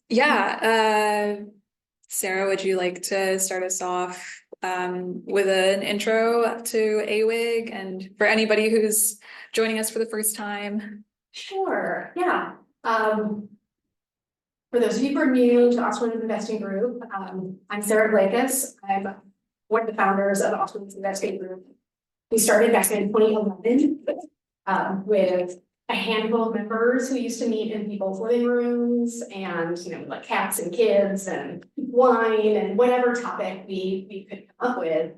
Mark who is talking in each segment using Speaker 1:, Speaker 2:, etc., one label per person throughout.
Speaker 1: Yeah, Sarah, would you like to start us off with an intro to AWIG and for anybody who's joining us for the first time?
Speaker 2: Sure, yeah. For those of you who are new to Austin's Investing Group, I'm Sarah Blakis. I'm one of the founders of Austin's Investing Group. We started back in 2011 with a handful of members who used to meet in people's living rooms and, like cats and kids and wine and whatever topic we could come up with.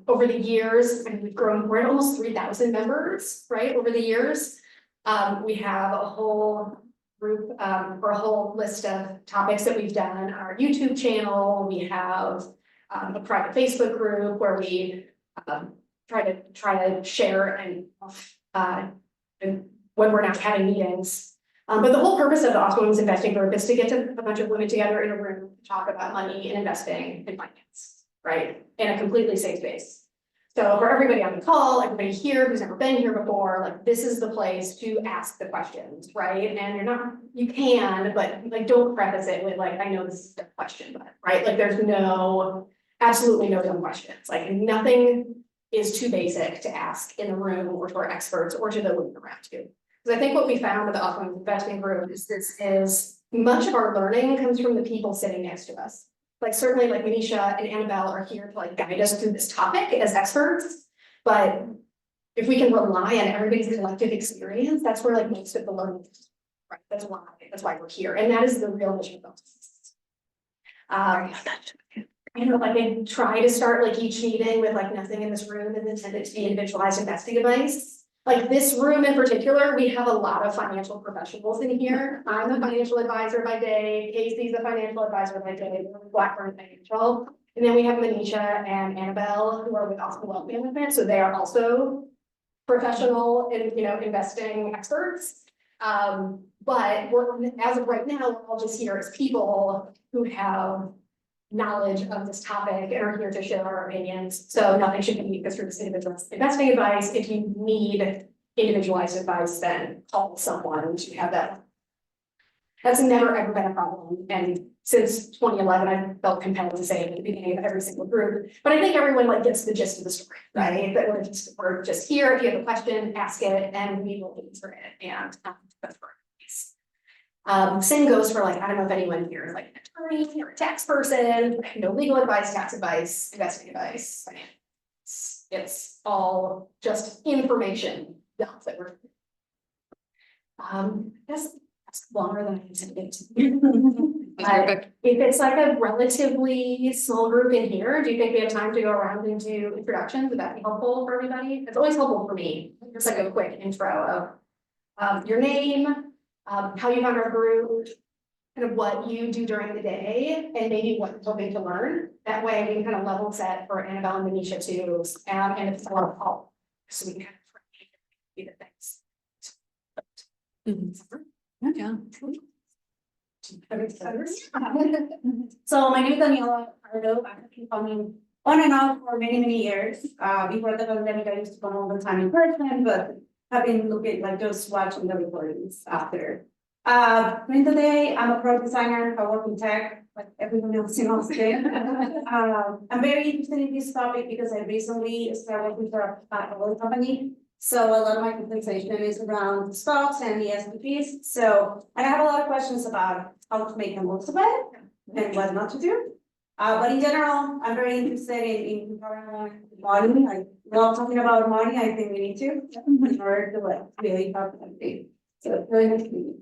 Speaker 2: Over the years, and we've grown, we're at almost 3,000 members, right, over the years. We have a whole group or a whole list of topics that we've done on our YouTube channel. We have a private Facebook group where we try to share and when we're not having meetings. But the whole purpose of the Austin Women's Investing Group is to get a bunch of women together in a room to talk about money and investing and finance, right? In a completely safe space. So for everybody on the call, everybody here who's never been here before, like this is the place to ask the questions, right? And you can, but like don't preface it with like, I know this is a question, but right? Like there's absolutely no dumb questions. Like nothing is too basic to ask in the room or to our experts or to the women around you. Because I think what we found with the Austin Investing Group is much of our learning comes from the people sitting next to us. Like certainly like Manisha and Annabelle are here to like guide us through this topic as experts, but if we can rely on everybody's collective experience, that's where like most of the learning is, right? That's why we're here. And that is the real mission of this. Like I try to start like each meeting with like nothing in this room is intended to be individualized investing advice. Like this room in particular, we have a lot of financial professionals in here. I'm a financial advisor by day. Casey's a financial advisor by day. We're with Blackburn Financial. And then we have Manisha and Annabelle who are with Austin Wealth Management. So they are also professional in investing experts. But as of right now, we're all just here as people who have knowledge of this topic and are here to share our opinions. So nothing should be this individualized investing advice. If you need individualized advice, then call someone to have that. That's never ever been a problem. And since 2011, I felt compelled to say it at the beginning of every single group. But I think everyone like gets the gist of the story, right? That we're just here. If you have a question, ask it, and we will answer it. And that's for same goes for like, I don't know if anyone here is like an attorney or a tax person, legal advice, tax advice, investing advice. It's all just information dumps that we're that's longer than I intended to be. If it's like a relatively small group in here, do you think we have time to go around and do introductions? Would that be helpful for everybody? It's always helpful for me. Just like a quick intro of your name, how you found our group, kind of what you do during the day, and maybe what you're hoping to learn. That way we can kind of level set for Annabelle and Manisha too, and if it's a lot of help, so we can kind of do the things.
Speaker 1: Yeah.
Speaker 3: So my name is Daniela Pardo. I've been coming on and off for many years. Before the pandemic, I used to come all the time in person, but I've been looking like just watching the recordings after. During the day, I'm a product designer. I work in tech, like everyone else in Austin. I'm very interested in this topic because I recently started working for a oil company. So a lot of my compensation is around stocks and the MPPs. So I have a lot of questions about how to make the most of it and what not to do. But in general, I'm very interested in money. I love talking about money. I think we need to in order to really help everybody. So very nice to meet you.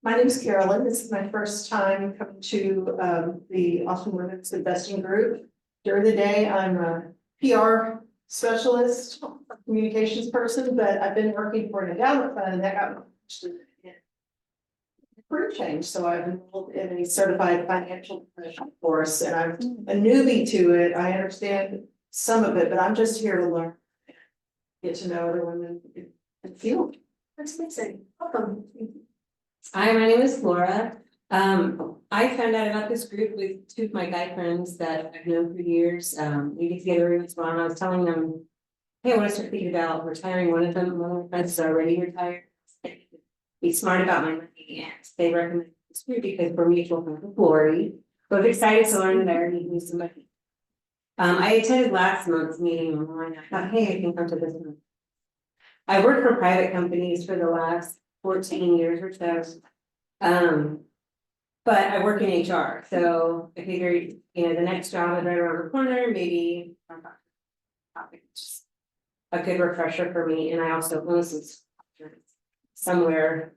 Speaker 4: My name is Carolyn. This is my first time coming to the Austin Women's Investing Group. During the day, I'm a PR specialist, communications person, but I've been working for an endowment fund and that got me in career change. So I've enrolled in a certified financial professional course and I'm a newbie to it. I understand some of it, but I'm just here to learn, get to know other women in the field.
Speaker 2: That's amazing. Welcome.
Speaker 5: Hi, my name is Laura. I found out about this group with two of my guy friends that I've known for years. We get together once in a while, and I was telling them, hey, I want to start thinking about retiring. One of my friends is already retired. be smart about my money, and they recommend this group because we're mutual friends with Lori. So I'm excited to learn that I already knew somebody. I attended last month's meeting online. I thought, hey, I can come to this one. I worked for private companies for the last 14 years or so. But I work in HR, so I figured, the next job is right around the corner, maybe. Just a good refresher for me, and I also own some somewhere.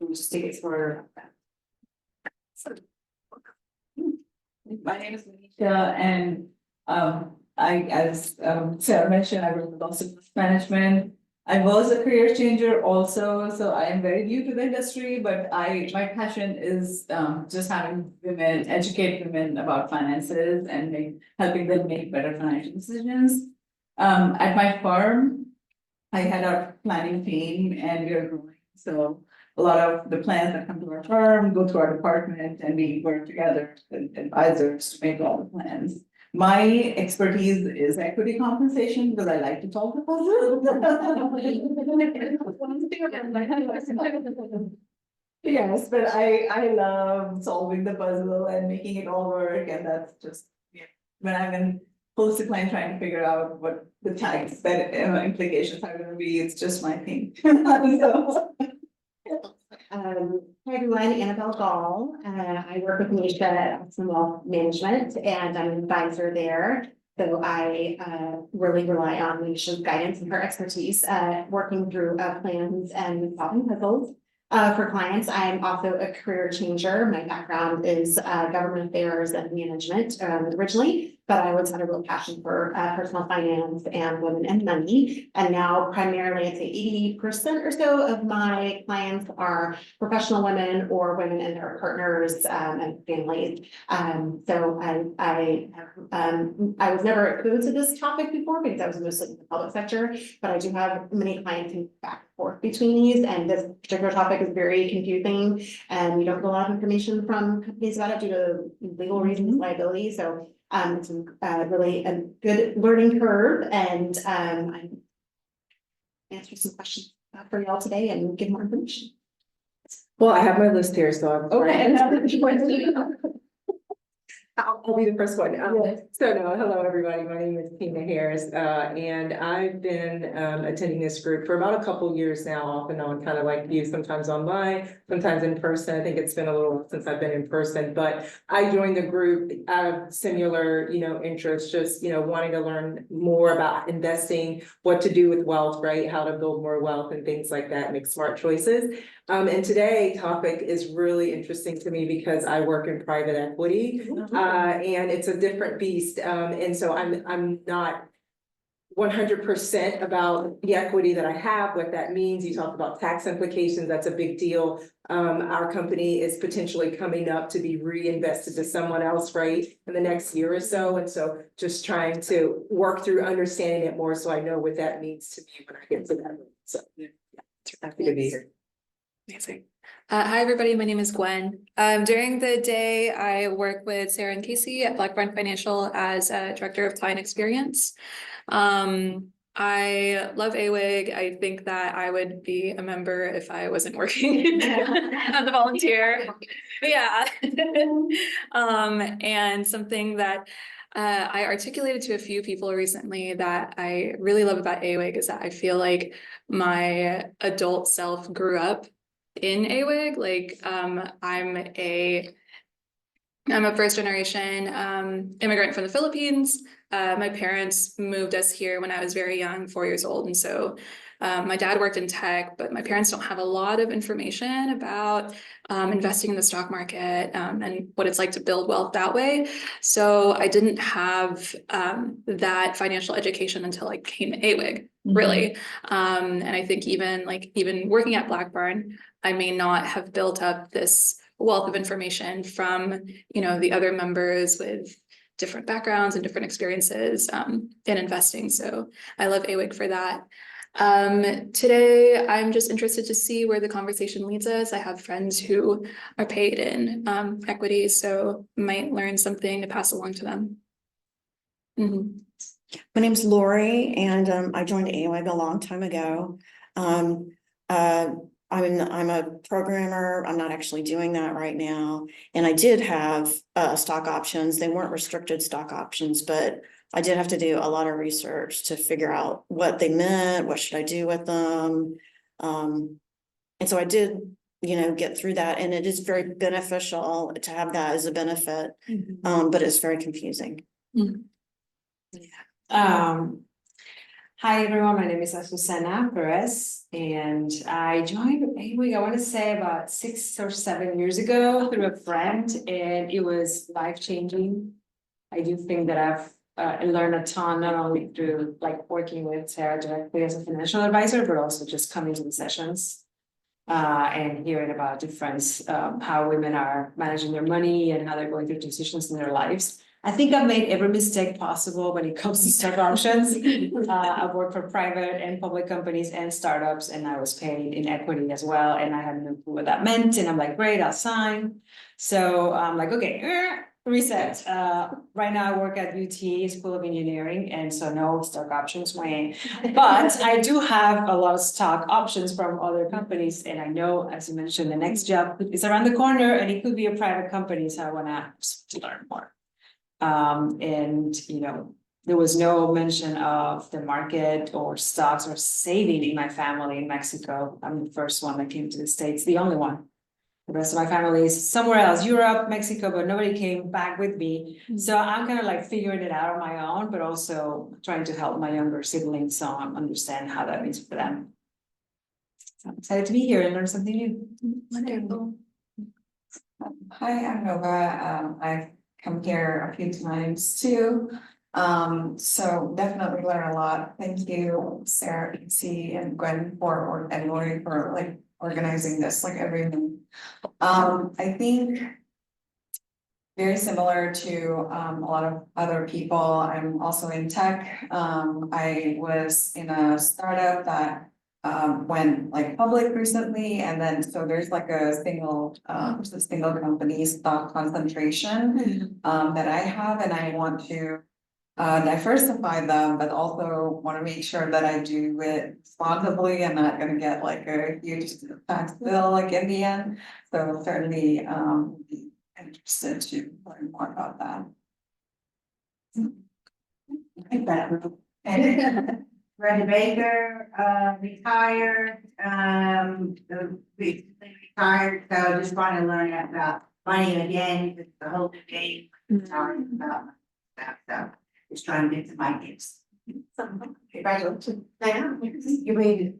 Speaker 5: Just to get smarter about that.
Speaker 6: My name is Manisha and as Sarah mentioned, I work with also management. I was a career changer also, so I am very new to the industry, but my passion is just having women, educate women about finances and helping them make better financial decisions. At my firm, I had our planning team and we are growing, so a lot of the plans that come to our firm go to our department and we work together with advisors to make all the plans. My expertise is equity compensation because I like to talk about it. Yes, but I love solving the puzzle and making it all work, and that's just, when I'm in post-decline trying to figure out what the tax implications are gonna be, it's just my thing. So.
Speaker 7: Hi everyone, Annabelle Gall. I work with Manisha at Optimum Wealth Management and I'm an advisor there. So I really rely on Manisha's guidance and her expertise working through plans and solving puzzles. For clients, I'm also a career changer. My background is government affairs and management originally, but I always had a real passion for personal finance and women and money. And now primarily I'd say 80% or so of my clients are professional women or women and their partners and families. So I was never exposed to this topic before because I was mostly in the public sector, but I do have many clients who back and forth between these, and this particular topic is very confusing and we don't get a lot of information from companies about it due to legal reasons, liability. So it's really a good learning curve, and I answer some questions for y'all today and give more information.
Speaker 8: Well, I have my list here, so I'm.
Speaker 7: Okay.
Speaker 8: I'll be the first one. Hello, everybody. My name is Tina Harris, and I've been attending this group for about a couple years now, off and on, kind of like you, sometimes online, sometimes in person. I think it's been a little while since I've been in person, but I joined the group out of similar, interests, just, wanting to learn more about investing, what to do with wealth, right? How to build more wealth and things like that, make smart choices. And today topic is really interesting to me because I work in private equity, and it's a different beast. And so I'm not 100% about the equity that I have, what that means. You talked about tax implications. That's a big deal. Our company is potentially coming up to be reinvested to someone else, right, in the next year or so. And so just trying to work through understanding it more so I know what that means to me when I get to that. So yeah, happy to be here.
Speaker 1: Amazing. Hi, everybody. My name is Gwen. During the day, I work with Sarah and Casey at Blackburn Financial as a director of client experience. I love AWIG. I think that I would be a member if I wasn't working as a volunteer. Yeah. And something that I articulated to a few people recently that I really love about AWIG is that I feel like my adult self grew up in AWIG. Like I'm a first generation immigrant from the Philippines. My parents moved us here when I was very young, 4 years old. And so my dad worked in tech, but my parents don't have a lot of information about investing in the stock market and what it's like to build wealth that way. So I didn't have that financial education until I came to AWIG, really. And I think even working at Blackburn, I may not have built up this wealth of information from, the other members with different backgrounds and different experiences in investing. So I love AWIG for that. Today, I'm just interested to see where the conversation leads us. I have friends who are paid in equities, so might learn something to pass along to them.
Speaker 9: My name's Lori, and I joined AWIG a long time ago. I'm a programmer. I'm not actually doing that right now. And I did have stock options. They weren't restricted stock options, but I did have to do a lot of research to figure out what they meant, what should I do with them. And so I did, get through that, and it is very beneficial to have that as a benefit. But it's very confusing.
Speaker 5: Hi, everyone. My name is Susana Perez, and I joined AWIG, I want to say about 6 or 7 years ago through a friend, and it was life-changing. I do think that I've learned a ton, not only through like working with Sarah directly as a financial advisor, but also just coming to the sessions. And hearing about difference, how women are managing their money and how they're going through decisions in their lives. I think I've made every mistake possible when it comes to stock options. I've worked for private and public companies and startups, and I was paid in equity as well. And I had no clue what that meant. And I'm like, great, I'll sign. So I'm like, okay, reset. Right now I work at UT School of Engineering, and so no stock options way. But I do have a lot of stock options from other companies, and I know, as you mentioned, the next job is around the corner, and it could be a private company, so I wanna learn more. And there was no mention of the market or stocks or saving in my family in Mexico. I'm the first one that came to the States, the only one. The rest of my family is somewhere else, Europe, Mexico, but nobody came back with me. So I'm kind of like figuring it out on my own, but also trying to help my younger siblings so I understand how that means for them. So I'm excited to be here and learn something new.
Speaker 1: Wonderful.
Speaker 10: Hi, I'm Nova. I've come here a few times too. So definitely learn a lot. Thank you, Sarah, PC, and Gwen and Lori for like organizing this like every month. I think very similar to a lot of other people. I'm also in tech. I was in a startup that went like public recently, and then so there's like a single company stock concentration that I have, and I want to diversify them, but also want to make sure that I do it responsibly and not gonna get like a huge tax bill like in the end. So certainly be interested to learn more about that.
Speaker 3: Like that. Brenda Baker, retired, recently retired, so just want to learn about money again, it's the whole game. Sorry about that, so just trying to get to my gifts.
Speaker 2: Congratulations. You made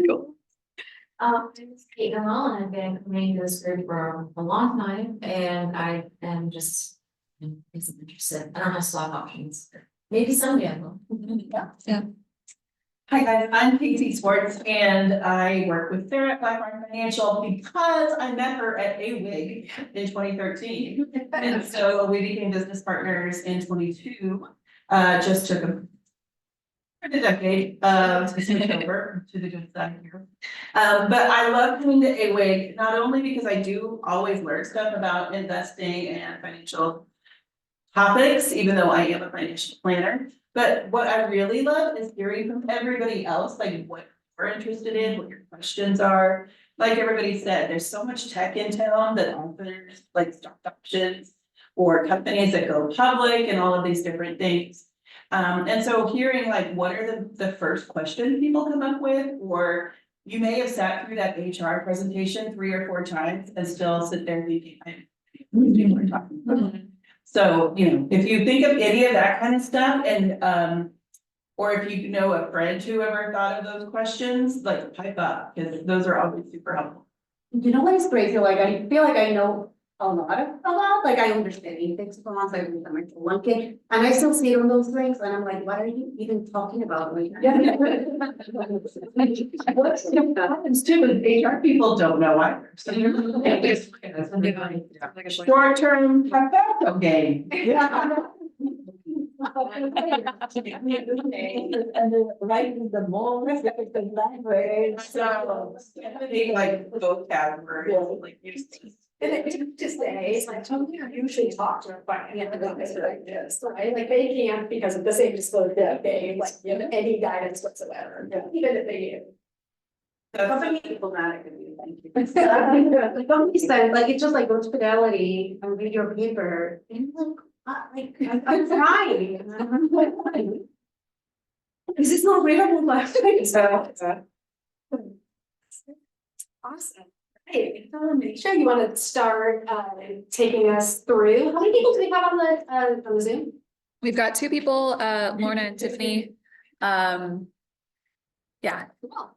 Speaker 1: Cool.
Speaker 11: My name is Kate Gall, and I've been coming to this group for a long time, and I am just interested. I don't have stock options. Maybe someday I will.
Speaker 1: Yeah.
Speaker 12: Hi guys, I'm Casey Swartz, and I work with Sarah at Blackrock Financial because I met her at AWIG in 2013. And so we became business partners in 22. Just took a decade to switch over to the good side here. But I love coming to AWIG, not only because I do always learn stuff about investing and financial topics, even though I am a financial planner. But what I really love is hearing from everybody else, like what you're interested in, what your questions are. Like everybody said, there's so much tech in town that offers like stock options or companies that go public and all of these different things. And so hearing like what are the first questions people come up with, or you may have sat through that HR presentation 3 or 4 times and still sit there thinking, we're talking about. So, if you think of any of that kind of stuff and, or if you know a friend who ever thought of those questions, like pipe up, because those are always super helpful.
Speaker 3: You know what is crazy? Like I feel like I know a lot about, like I understand things from once I read them like one kid, and I still see on those things, and I'm like, what are you even talking about? Like,
Speaker 12: What's happens too is HR people don't know either. So short term tobacco game.
Speaker 6: And then right in the moment, the language.
Speaker 12: So they like vocabulary, like use these.
Speaker 2: And it to say, it's like, you should talk to a finance advisor like this, right? Like they can't, because of the same disclosure, they like give any guidance whatsoever, even if they do.
Speaker 3: Company diplomatic of you, thank you. Like, don't be sad, like, it's just like go to Fidelity and read your paper, and like, I'm trying. And I'm like, why? Is this not readable left?
Speaker 2: Awesome. Hey, Manisha, you want to start taking us through, how many people do we have on the Zoom?
Speaker 1: We've got two people, Lorna and Tiffany. Yeah.
Speaker 2: Well,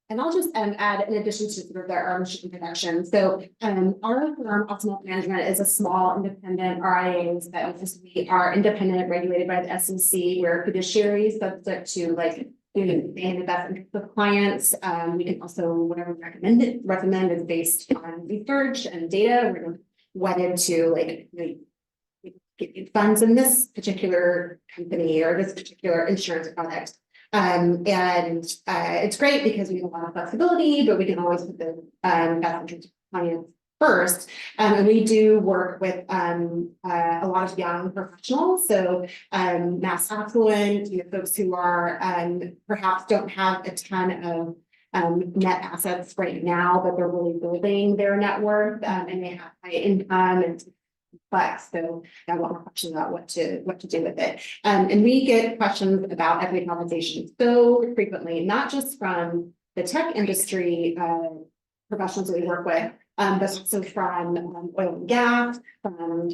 Speaker 2: and I'll just add, in addition to sort of their introduction, so our firm, Optimal Management, is a small independent RIAs that we are independent, regulated by the SEC. We're fiduciaries subject to like doing the best interest of clients. We can also, whatever we recommend is based on research and data. We're wedded to like funds in this particular company or this particular insurance product. It's great because we have a lot of flexibility, but we can always put the best interest of clients first. And we do work with a lot of young professionals, so mass affluent, folks who are perhaps don't have a ton of net assets right now, but they're really building their net worth, and they have high income and flex. So I have a lot more questions about what to do with it. And we get questions about equity compensation so frequently, not just from the tech industry professionals that we work with, but also from oil and gas, from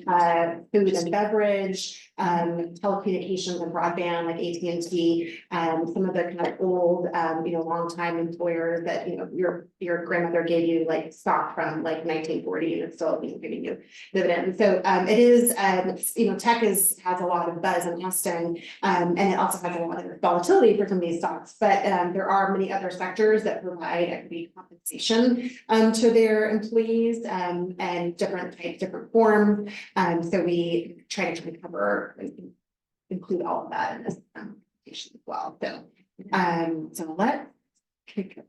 Speaker 2: food and beverage, telecommunications and broadband like AT&T, some of the kind of old, longtime employers that, your grandmother gave you like stock from like 1940 and it's still giving you dividends. So it is, tech has a lot of buzz in Austin, and it also has a lot of volatility for some of these stocks, but there are many other sectors that provide equity compensation to their employees and different types, different forms. So we try to cover, include all of that in this presentation as well. So let's kick it.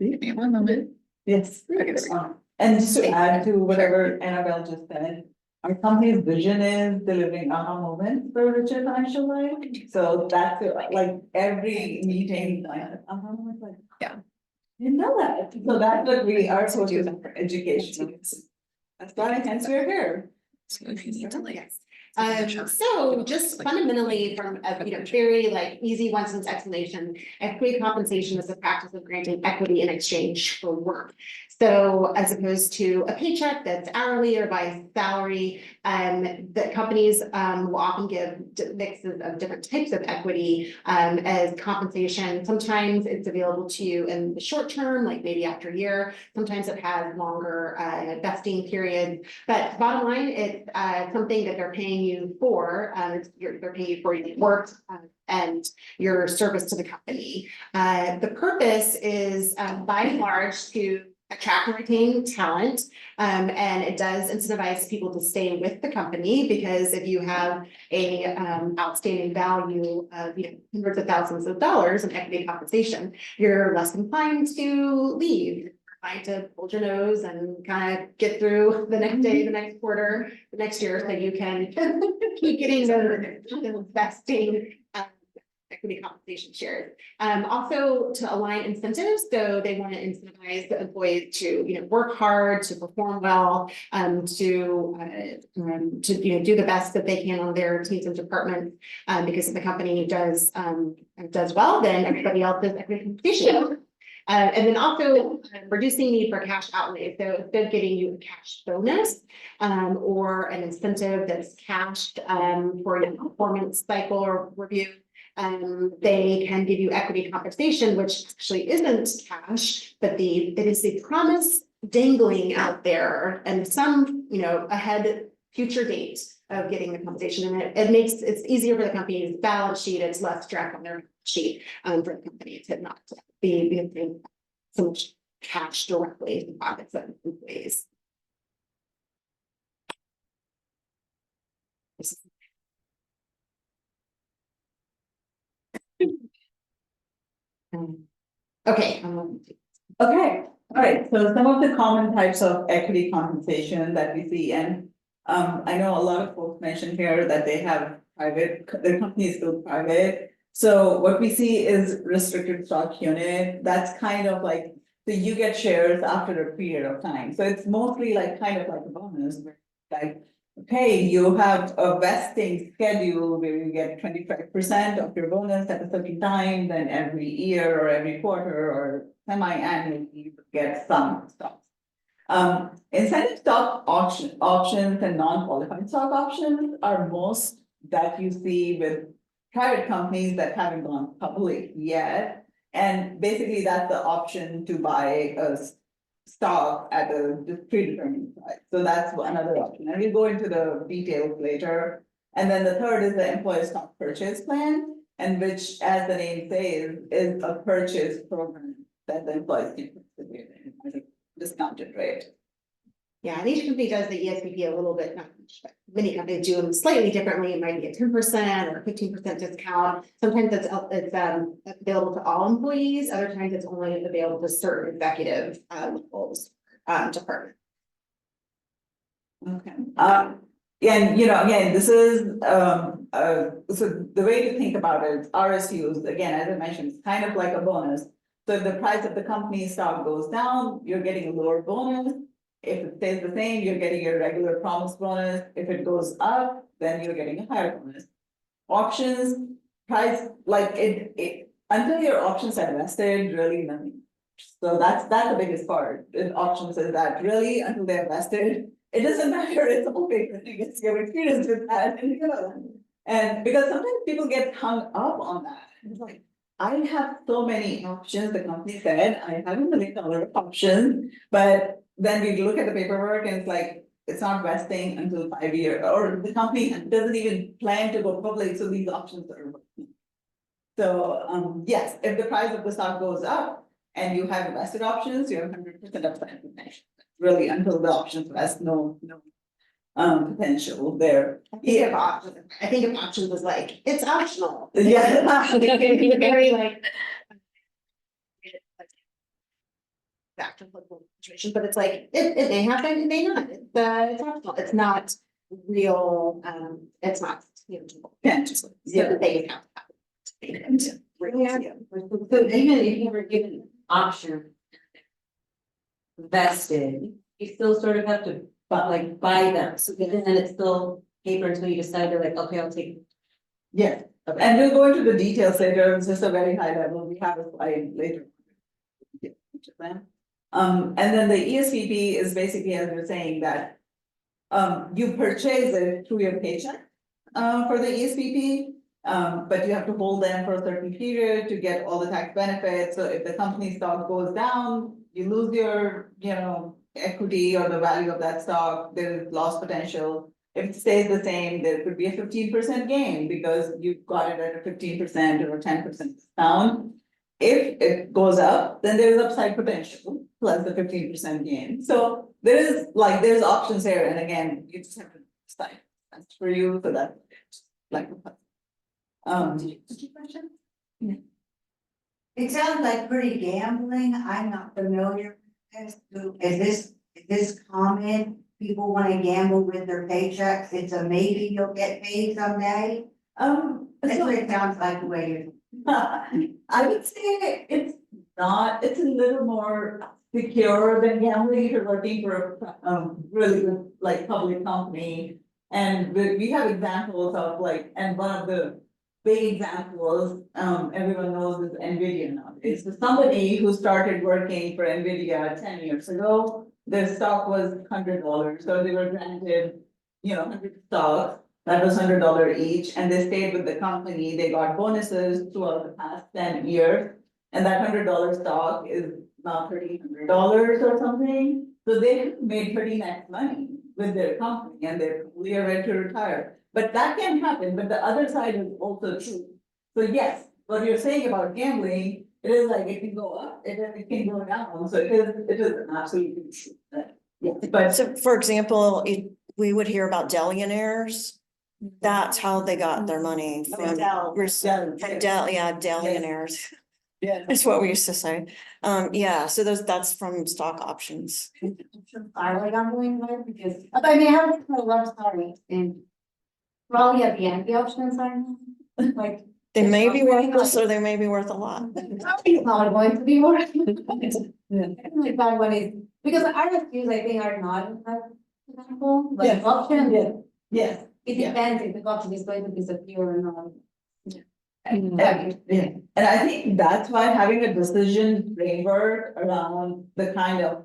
Speaker 6: Give me one moment. Yes.
Speaker 1: Okay, there we go.
Speaker 6: And just to add to whatever Annabelle just said, our company's vision is delivering aha moments for a richer financial life. So that's like every meeting, like, aha moment, like.
Speaker 1: Yeah.
Speaker 6: Didn't know that. So that's what we are supposed to do for education. That's why hence we're here.
Speaker 1: So if you need to like.
Speaker 2: So just fundamentally from a very like easy one sentence explanation, equity compensation is the practice of granting equity in exchange for work. So as opposed to a paycheck that's hourly or by salary, that companies will often give mixes of different types of equity as compensation. Sometimes it's available to you in the short term, like maybe after a year. Sometimes it has longer vesting periods. But bottom line, it's something that they're paying you for. They're paying you for your work and your service to the company. The purpose is by and large to attract and retain talent, and it does incentivize people to stay with the company, because if you have a outstanding value of hundreds of thousands of dollars in equity compensation, you're less inclined to leave. Trying to hold your nose and kind of get through the next day, the next quarter, the next year, so you can keep getting the investing equity compensation shares. Also to align incentives, so they want to incentivize the employees to work hard, to perform well, to do the best that they can on their teams and departments, because if the company does well, then everybody else does equity compensation. And then also reducing need for cash outlay. So instead of giving you a cash bonus or an incentive that's cashed for your performance cycle or review, they can give you equity compensation, which actually isn't cash, but it is the promise dangling out there and some ahead future date of getting the compensation, and it's easier for the company's balance sheet. It's less drag on their balance sheet for the company to not be paying so much cash directly in the pockets of employees. Okay.
Speaker 6: Okay, all right, so some of the common types of equity compensation that we see, and I know a lot of folks mentioned here that they have private, the company is still private. So what we see is restricted stock unit, that's kind of like, so you get shares after a period of time, so it's mostly like kind of like a bonus, like. Okay, you have a vesting schedule where you get 25% of your bonus at a certain time, then every year or every quarter or semi-annually, you get some stocks. Incentive stock options and non-qualified stock options are most that you see with private companies that haven't gone public yet. And basically that's the option to buy a stock at a predetermined price. So that's another option. And we'll go into the details later. And then the third is the employee stock purchase plan, and which, as the name says, is a purchase program that the employees can participate in at a discounted rate.
Speaker 7: Yeah, and each company does the ESPP a little bit, not much, but many companies do them slightly differently. It might be a 10% or 15% discount. Sometimes it's available to all employees, other times it's only available to certain executive levels, department.
Speaker 6: Okay. And you know, again, this is, so the way to think about it, RSUs, again, as I mentioned, it's kind of like a bonus. So if the price of the company stock goes down, you're getting a lower bonus. If it stays the same, you're getting your regular promise bonus. If it goes up, then you're getting a higher bonus. Options, price, like until your options are vested, really nothing. So that's the biggest part. In options is that really until they're vested, it doesn't matter, it's all paper, you get your experience with that, and you know. And because sometimes people get hung up on that. It's like, I have so many options, the company said, I have $1 million options, but then we look at the paperwork and it's like, it's not vesting until 5 years, or the company doesn't even plan to go public, so these options are working. So, yes, if the price of the stock goes up and you have vested options, you have 100% upside potential. Really, until the options vest, no potential there.
Speaker 7: I think if options was like, it's optional.
Speaker 6: Yeah.
Speaker 7: It's very like. Back to political situation, but it's like, it may happen, it may not, it's optional, it's not real, it's not,
Speaker 6: Potential.
Speaker 7: so they have.
Speaker 5: Yeah. So even if you were given an option vested, you still sort of have to buy them, so then it's still paper until you decide to like, okay, I'll take.
Speaker 6: Yes, and we'll go into the details later, it's just a very high level, we have a slide later. And then the ESPP is basically, as we're saying, that you purchase it through your paycheck for the ESPP, but you have to hold them for a certain period to get all the tax benefits. So if the company stock goes down, you lose your, you know, equity or the value of that stock, there is loss potential. If it stays the same, there could be a 15% gain because you got it at a 15% or 10% discount. If it goes up, then there is upside potential plus the 15% gain. So there's options here, and again, you just have to decide that's for you, so that's like.
Speaker 3: It sounds like pretty gambling. I'm not familiar with this. Is this common? People want to gamble with their paychecks. It's a maybe you'll get paid someday. That's what it sounds like the way you're.
Speaker 6: I would say it's not, it's a little more secure than gambling if you're working for a really good like public company. And we have examples of like, and one of the big examples, everyone knows is NVIDIA nowadays. So somebody who started working for NVIDIA 10 years ago, their stock was $100, so they were granted, 100 stocks. That was $100 each, and they stayed with the company. They got bonuses throughout the past 10 years. And that $100 stock is now $300 or something. So they made pretty nice money with their company and they're ready to retire. But that can happen, but the other side is also true. So yes, what you're saying about gambling, it is like it can go up, it can go down. So it is absolutely true. Yeah, but
Speaker 9: So for example, we would hear about Dellionaires. That's how they got their money from
Speaker 6: Dell.
Speaker 9: Dellionaires.
Speaker 6: yeah.
Speaker 9: That's what we used to say. Yeah, so that's from stock options.
Speaker 3: I like gambling there because, I mean, I have a love story and Probably at the end, the options are like.
Speaker 9: They may be
Speaker 3: It's not
Speaker 9: worthless
Speaker 3: really
Speaker 9: or they may be worth a lot.
Speaker 3: It's not going to be more. Like that one is, because RFQs I think are not as example, but
Speaker 6: Yes.
Speaker 3: option,
Speaker 6: Yes, yes.
Speaker 3: it
Speaker 6: Yeah.
Speaker 3: depends if the option is going to disappear or not.
Speaker 6: And, yeah, and I think that's why having a decision framework around the kind of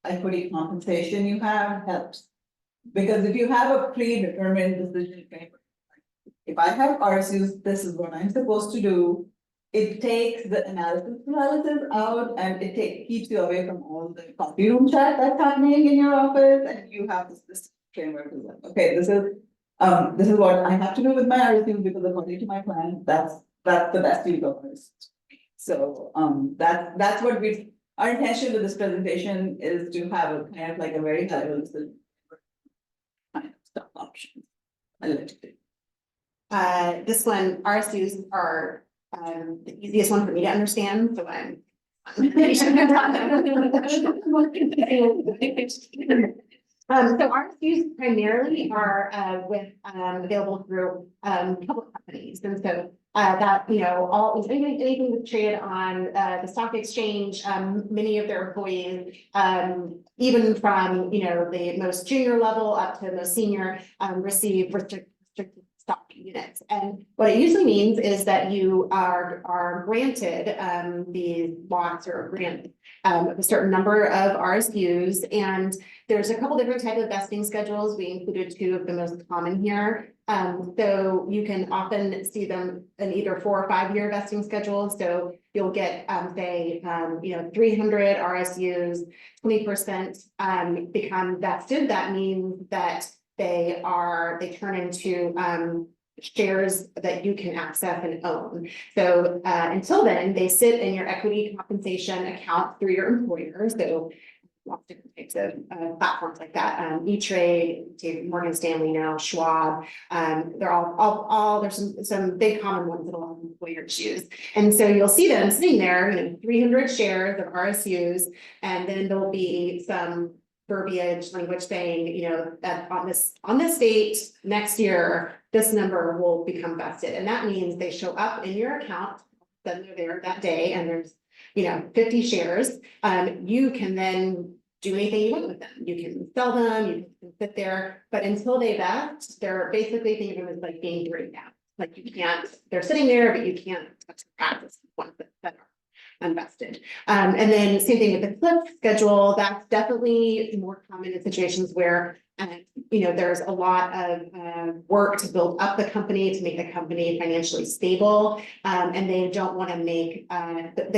Speaker 6: equity compensation you have helps. Because if you have a predetermined decision framework, if I have RSUs, this is what I'm supposed to do. It takes the analysis paralysis out and keeps you away from all the coffee room chat that's happening in your office, and you have this framework is like, okay, this is what I have to do with my RSUs because according to my plan, that's the best use of RSUs. So, that's what our intention with this presentation is to have a kind of like a very high level kind of stock options. I like to do.
Speaker 7: This one, RSUs are, the easiest one for me to understand, so I'm. So RSUs primarily are, available through, public companies, and so, that, anything that's traded on, the stock exchange, many of their employees, even from, the most junior level up to the most senior, receive restricted stock units. And what it usually means is that you are granted these lots or grant a certain number of RSUs, and there's a couple different types of vesting schedules. We included two of the most common here. So you can often see them in either 4 or 5 year vesting schedules. So you'll get, say, 300 RSUs, 20% become vested. That means that they turn into shares that you can access and own. So until then, they sit in your equity compensation account through your employer. So lots of different types of platforms like that. E-Trade, Morgan Stanley now, Schwab. They're all there's some big common ones that a lot of employers use. And so you'll see them sitting there, 300 shares of RSUs, and then there'll be some verbiage language saying, that on this date next year, this number will become vested. And that means they show up in your account, then they're there that day, and there's 50 shares. You can then do anything you want with them. You can sell them, you can sit there, but until they vest, they're basically think of them as like being written down. Like they're sitting there, but you can't touch the practice ones that are unvested. And then same thing with the cliff schedule. That's definitely more common in situations where there's a lot of work to build up the company, to make the company financially stable, and they don't want to they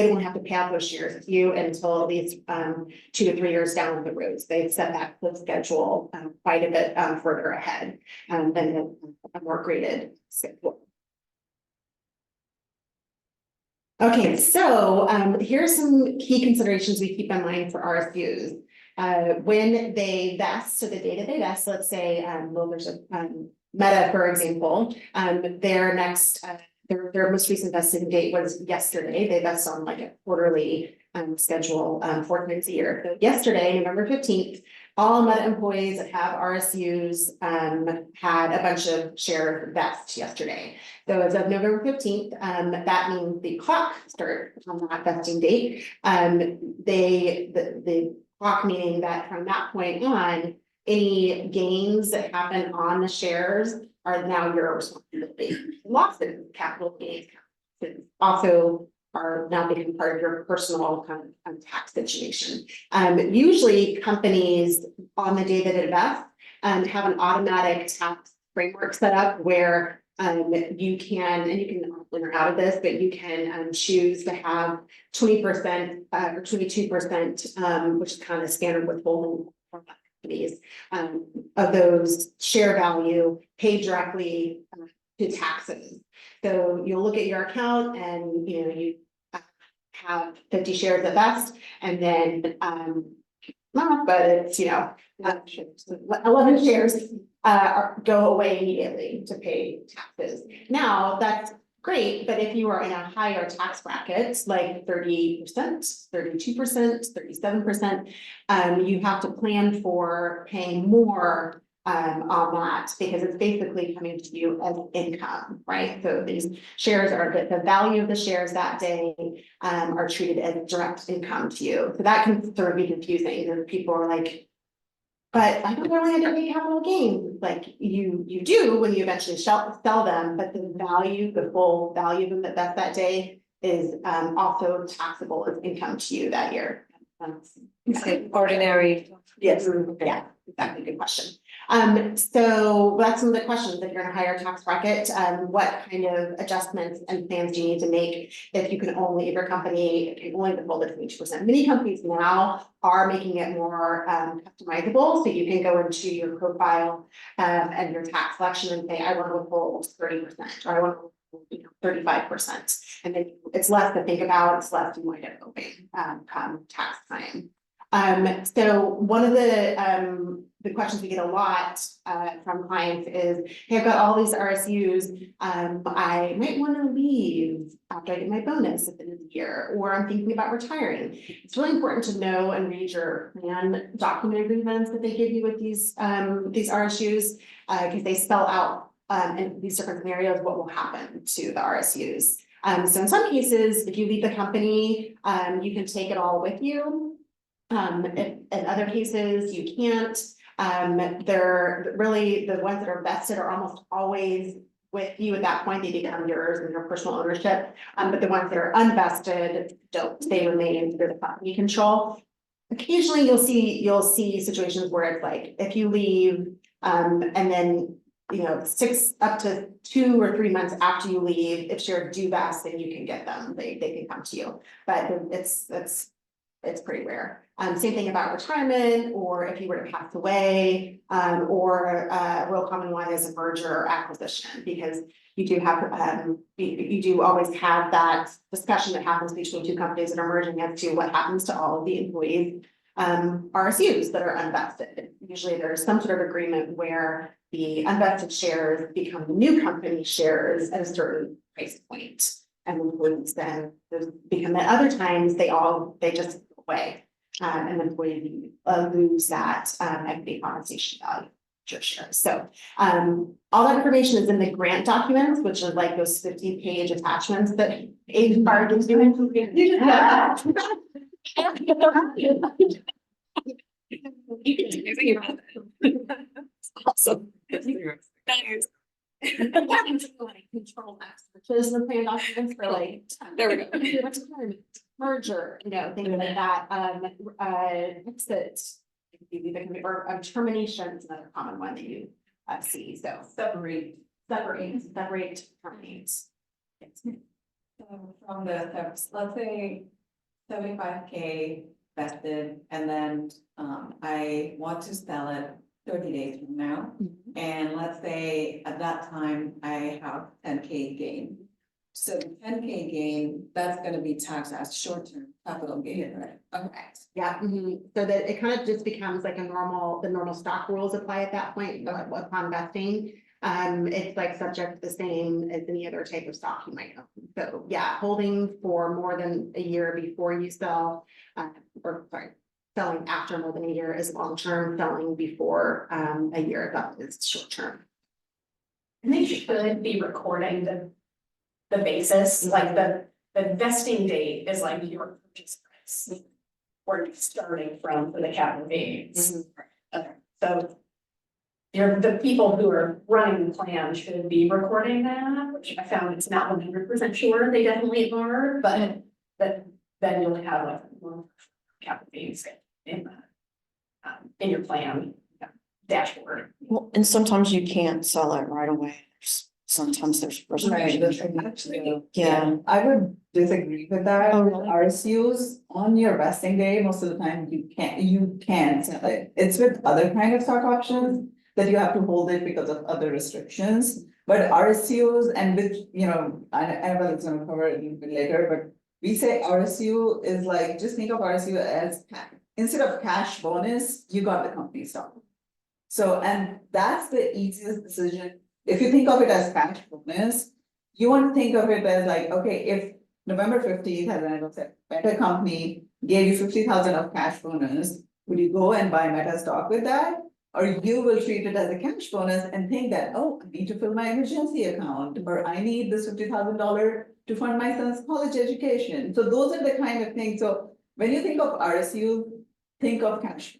Speaker 7: don't have to pay out those shares to you until at least 2 to 3 years down the road. So they've set that cliff schedule quite a bit further ahead than a more graded schedule. Okay, so here's some key considerations we keep in mind for RSUs. When they vest, so the data they vest, let's say, there's a Meta, for example, their most recent vesting date was yesterday. They vest on like a quarterly schedule, 4 times a year. So yesterday, November 15th, all Meta employees that have RSUs had a bunch of shares vest yesterday. So as of November 15th, that means the clock starts on that vesting date. The clock meaning that from that point on, any gains that happen on the shares are now your responsibility. Losses, capital gains, also are now becoming part of your personal kind of tax situation. Usually companies on the day that it vests have an automatic tax framework set up where you can opt out of this, but you can choose to have 20% or 22%, which is kind of standard withholding from companies, of those share value paid directly to taxes. So you'll look at your account and you have 50 shares at best, and then but it's 11 shares go away immediately to pay taxes. Now that's great, but if you are in a higher tax bracket, like 30%, 32%, 37%, you have to plan for paying more on that, because it's basically coming to you as income, right? So these shares are, the value of the shares that day, are treated as direct income to you. So that can sort of be confusing, and people are like, but I don't really have to pay capital gains, like you do when you eventually sell them, but the value, the full value of them that day is also taxable as income to you that year.
Speaker 5: Ordinary.
Speaker 7: Yes, yeah, exactly, good question. So that's some of the questions. If you're in a higher tax bracket, what kind of adjustments and plans do you need to make if you can only, if your company can only withhold it from 2%? Many companies now are making it more customizable, so you can go into your profile and your tax selection and say, I want to withhold 30%, or I want to 35%, and then it's less to think about, it's less to wind up owing come tax time. So one of the questions we get a lot from clients is, hey, I've got all these RSUs, I might want to leave after I get my bonus at the end of the year, or I'm thinking about retiring. It's really important to know and read your plan document agreements that they give you with these RSUs, because they spell out in these different scenarios what will happen to the RSUs. So in some cases, if you leave the company, you can take it all with you. In other cases, you can't. They're really, the ones that are vested are almost always with you at that point, they become yours and your personal ownership. But the ones that are unvested don't, they remain under the company control. Occasionally you'll see situations where it's like, if you leave, and then, 6 up to 2 or 3 months after you leave, if shares do vest, then you can get them, they can come to you, but it's pretty rare. Same thing about retirement, or if you were to pass away, or a real common one is a merger or acquisition, because you do have, you do always have that discussion that happens between two companies that are merging as to what happens to all of the employees' RSUs that are unvested. Usually there's some sort of agreement where the unvested shares become the new company shares at a certain price point. And employees then become, at other times, they just go away. And employees lose that equity compensation value your shares. So all that information is in the grant documents, which are like those 50-page attachments that HR gives you. You can do anything about it. Awesome. Control max, which is the plan documents for like,
Speaker 1: There we go.
Speaker 7: merger, things like that. Exit, or termination is another common one that you see. So separate, terminate.
Speaker 10: So from the, let's say 75K vested, and then I want to sell it 30 days from now. And let's say at that time I have 10K gain. So 10K gain, that's gonna be taxed as short-term capital gain, right? Okay.
Speaker 7: Yeah, so that it kind of just becomes like the normal stock rules apply at that point, upon vesting. It's like subject to the same as any other type of stock you might own. So yeah, holding for more than a year before you sell, selling after more than a year is long-term, selling before a year that is short-term.
Speaker 2: And they should be recording the basis, like the vesting date is like your purchase price. Where you're starting from for the capital gains. Okay, so the people who are running the plan should be recording that, which I found it's not 100% sure they definitely are, but then you'll have like more capital gains in your plan dashboard.
Speaker 9: Well, and sometimes you can't sell it right away. Sometimes there's restrictions.
Speaker 6: Actually,
Speaker 9: Yeah.
Speaker 6: I would disagree with that.
Speaker 9: Oh, really?
Speaker 6: RSUs on your vesting day, most of the time you can't sell it. It's with other kind of stock options that you have to hold it because of other restrictions. But RSUs, and with, Annabelle gonna cover it a little bit later, but we say RSU is like, just think of RSU as instead of cash bonus, you got the company stock. So, and that's the easiest decision. If you think of it as cash bonus, you want to think of it as like, okay, if November 15th, as I said, Meta company gave you 50,000 of cash bonus, would you go and buy Meta stock with that? or you will treat it as a cash bonus and think that, oh, I need to fill my emergency account, or I need this $50,000 to fund my son's college education. So those are the kind of things. So when you think of RSU, think of cash.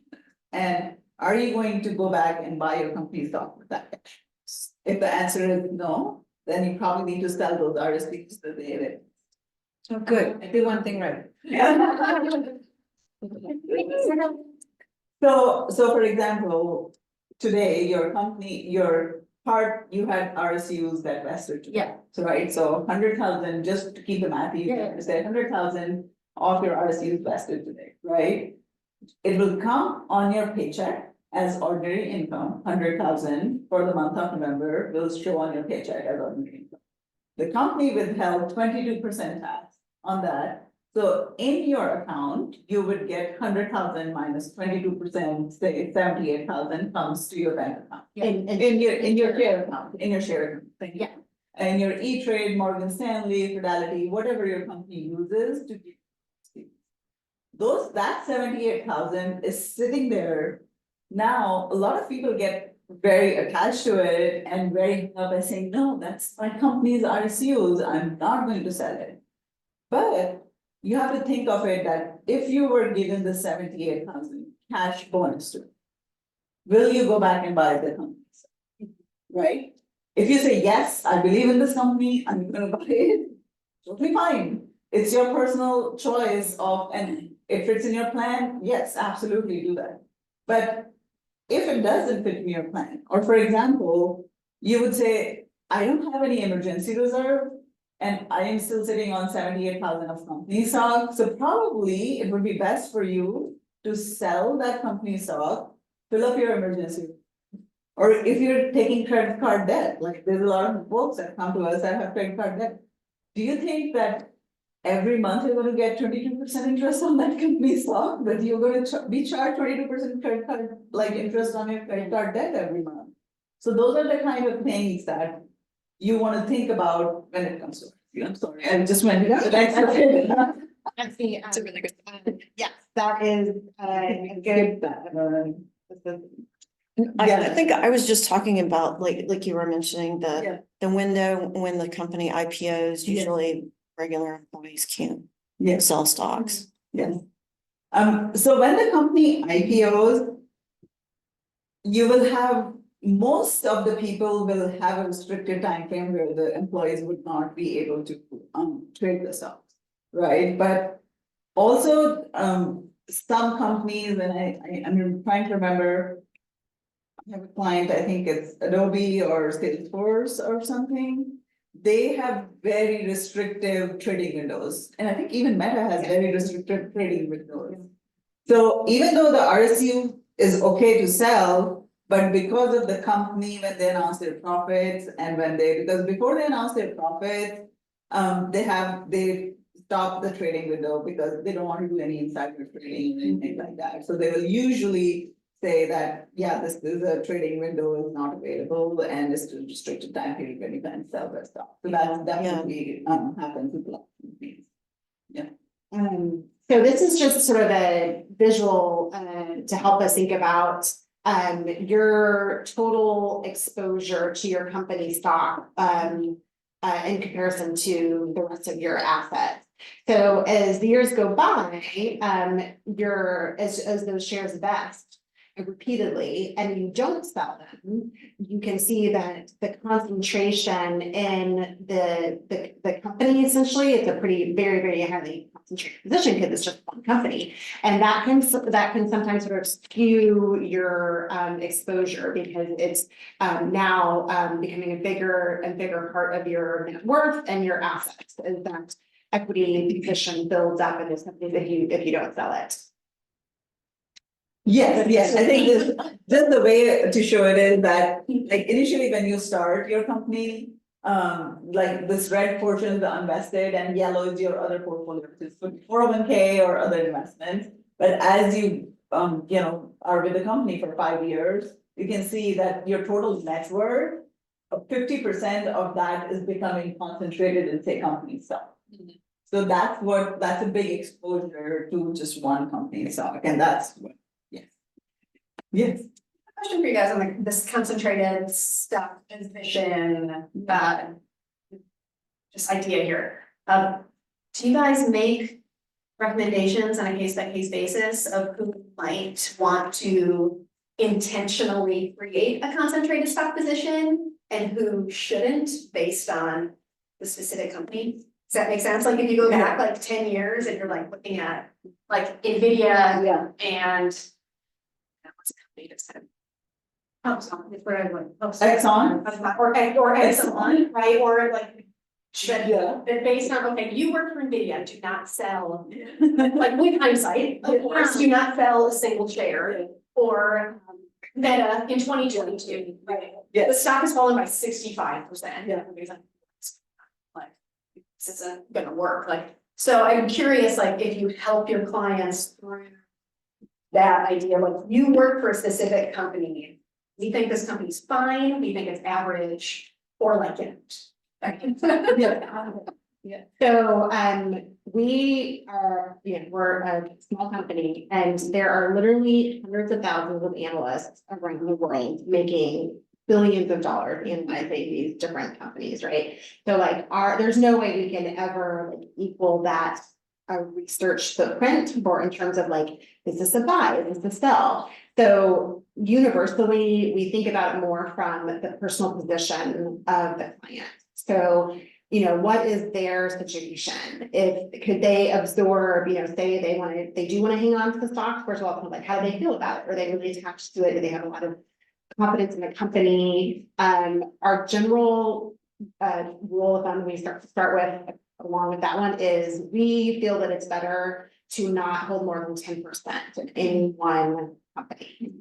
Speaker 6: And are you going to go back and buy your company stock with that cash? If the answer is no, then you probably need to sell those RSUs that they have.
Speaker 5: Oh, good, I did one thing right.
Speaker 6: So for example, today, your company, your part, you had RSUs that vested. today.
Speaker 7: Yeah.
Speaker 6: So, right, so 100,000, just to keep the math easy,
Speaker 7: Yeah.
Speaker 6: say 100,000 of your RSUs vested today, right? It will come on your paycheck as ordinary income, 100,000 for the month of November will show on your paycheck as ordinary income. The company withheld 22% tax on that. So in your account, you would get 100,000 minus 22%, say 78,000 comes to your bank account. In your share account, in your share account. Thank you.
Speaker 7: Yeah.
Speaker 6: And your E-Trade, Morgan Stanley, Fidelity, whatever your company uses to give. That 78,000 is sitting there. Now, a lot of people get very attached to it and very hung up by saying, no, that's my company's RSUs, I'm not going to sell it. But you have to think of it that if you were given the 78,000 cash bonus to, will you go back and buy the company? Right? If you say, yes, I believe in this company, I'm gonna buy it, totally fine. It's your personal choice of, and if it's in your plan, yes, absolutely do that. But if it doesn't fit in your plan, or for example, you would say, I don't have any emergency reserve, and I am still sitting on 78,000 of company stock, so probably it would be best for you to sell that company stock, fill up your emergency. Or if you're taking credit card debt, like there's a lot of folks that come to us that have credit card debt. Do you think that every month you're gonna get 22% interest on that company stock, but you're gonna be charged 22% credit card, like interest on your credit card debt every month? So those are the kind of things that you wanna think about when it comes to it. I'm sorry, I just went.
Speaker 7: That's the,
Speaker 1: It's a really good.
Speaker 7: yes, that is a good.
Speaker 9: I think I was just talking about, like you were mentioning,
Speaker 6: Yeah.
Speaker 9: the window when the company IPOs,
Speaker 6: Yeah.
Speaker 9: usually regular employees can't
Speaker 6: Yes,
Speaker 9: sell stocks.
Speaker 6: yes. So when the company IPOs, you will have, most of the people will have a restricted time frame where the employees would not be able to trade the stocks, right? But also, some companies, and I'm trying to remember. I have a client, I think it's Adobe or Salesforce or something. They have very restrictive trading windows, and I think even Meta has very restrictive trading windows. So even though the RSU is okay to sell, but because of the company, when they announce their profits and because before they announce their profits, they stop the trading window because they don't want to do any insider trading or anything like that. So they will usually say that, yeah, this is a trading window is not available and it's a restricted time period when you can sell their stock. So that definitely happens with a lot of companies. Yeah.
Speaker 7: So this is just sort of a visual to help us think about your total exposure to your company stock in comparison to the rest of your assets. So as the years go by, as those shares vest repeatedly and you don't sell them, you can see that the concentration in the company, essentially, it's a pretty very, very highly concentrated position because it's just one company. And that can sometimes sort of skew your exposure because it's now becoming a bigger and bigger part of your net worth and your assets as that equity position builds up in those companies if you don't sell it.
Speaker 6: Yes, I think just the way to show it is that, like, initially when you start your company, like this red portion is the unvested and yellow is your other portfolio, which is 401k or other investments. But as you, are with the company for 5 years, you can see that your total net worth, 50% of that is becoming concentrated in, say, company stock. So that's a big exposure to just one company stock, and that's what. Yes.
Speaker 2: Question for you guys on like this concentrated stock position, just idea here. Do you guys make recommendations on a case by case basis of who might want to intentionally create a concentrated stock position and who shouldn't based on the specific company? Does that make sense? Like if you go back like 10 years and you're like looking at like NVIDIA and what's the company that's kind of Exxon, is where I went.
Speaker 6: Exxon?
Speaker 2: Or Exxon, right, or like. That based on, okay, you work for NVIDIA, do not sell, like with hindsight, of course, do not sell a single share. Or Meta in 2022, right?
Speaker 6: Yes.
Speaker 2: The stock has fallen by 65%.
Speaker 6: Yeah.
Speaker 2: Like, this isn't gonna work, like, so I'm curious, like, if you help your clients through that idea, like, you work for a specific company, we think this company's fine, we think it's average, or like it.
Speaker 7: So, we are, we're a small company and there are literally hundreds of thousands of analysts around the world making billions of dollars analyzing these different companies, right? So like there's no way we can ever like equal that research footprint or in terms of like, is this a buy, is this a sell? So universally, we think about it more from the personal position of the client. So, what is their situation? Could they absorb, say they do want to hang on to the stock, first of all, like, how do they feel about it? Are they really attached to it? Do they have a lot of confidence in the company? Our general rule of thumb we start with, along with that one, is we feel that it's better to not hold more than 10% in any one company.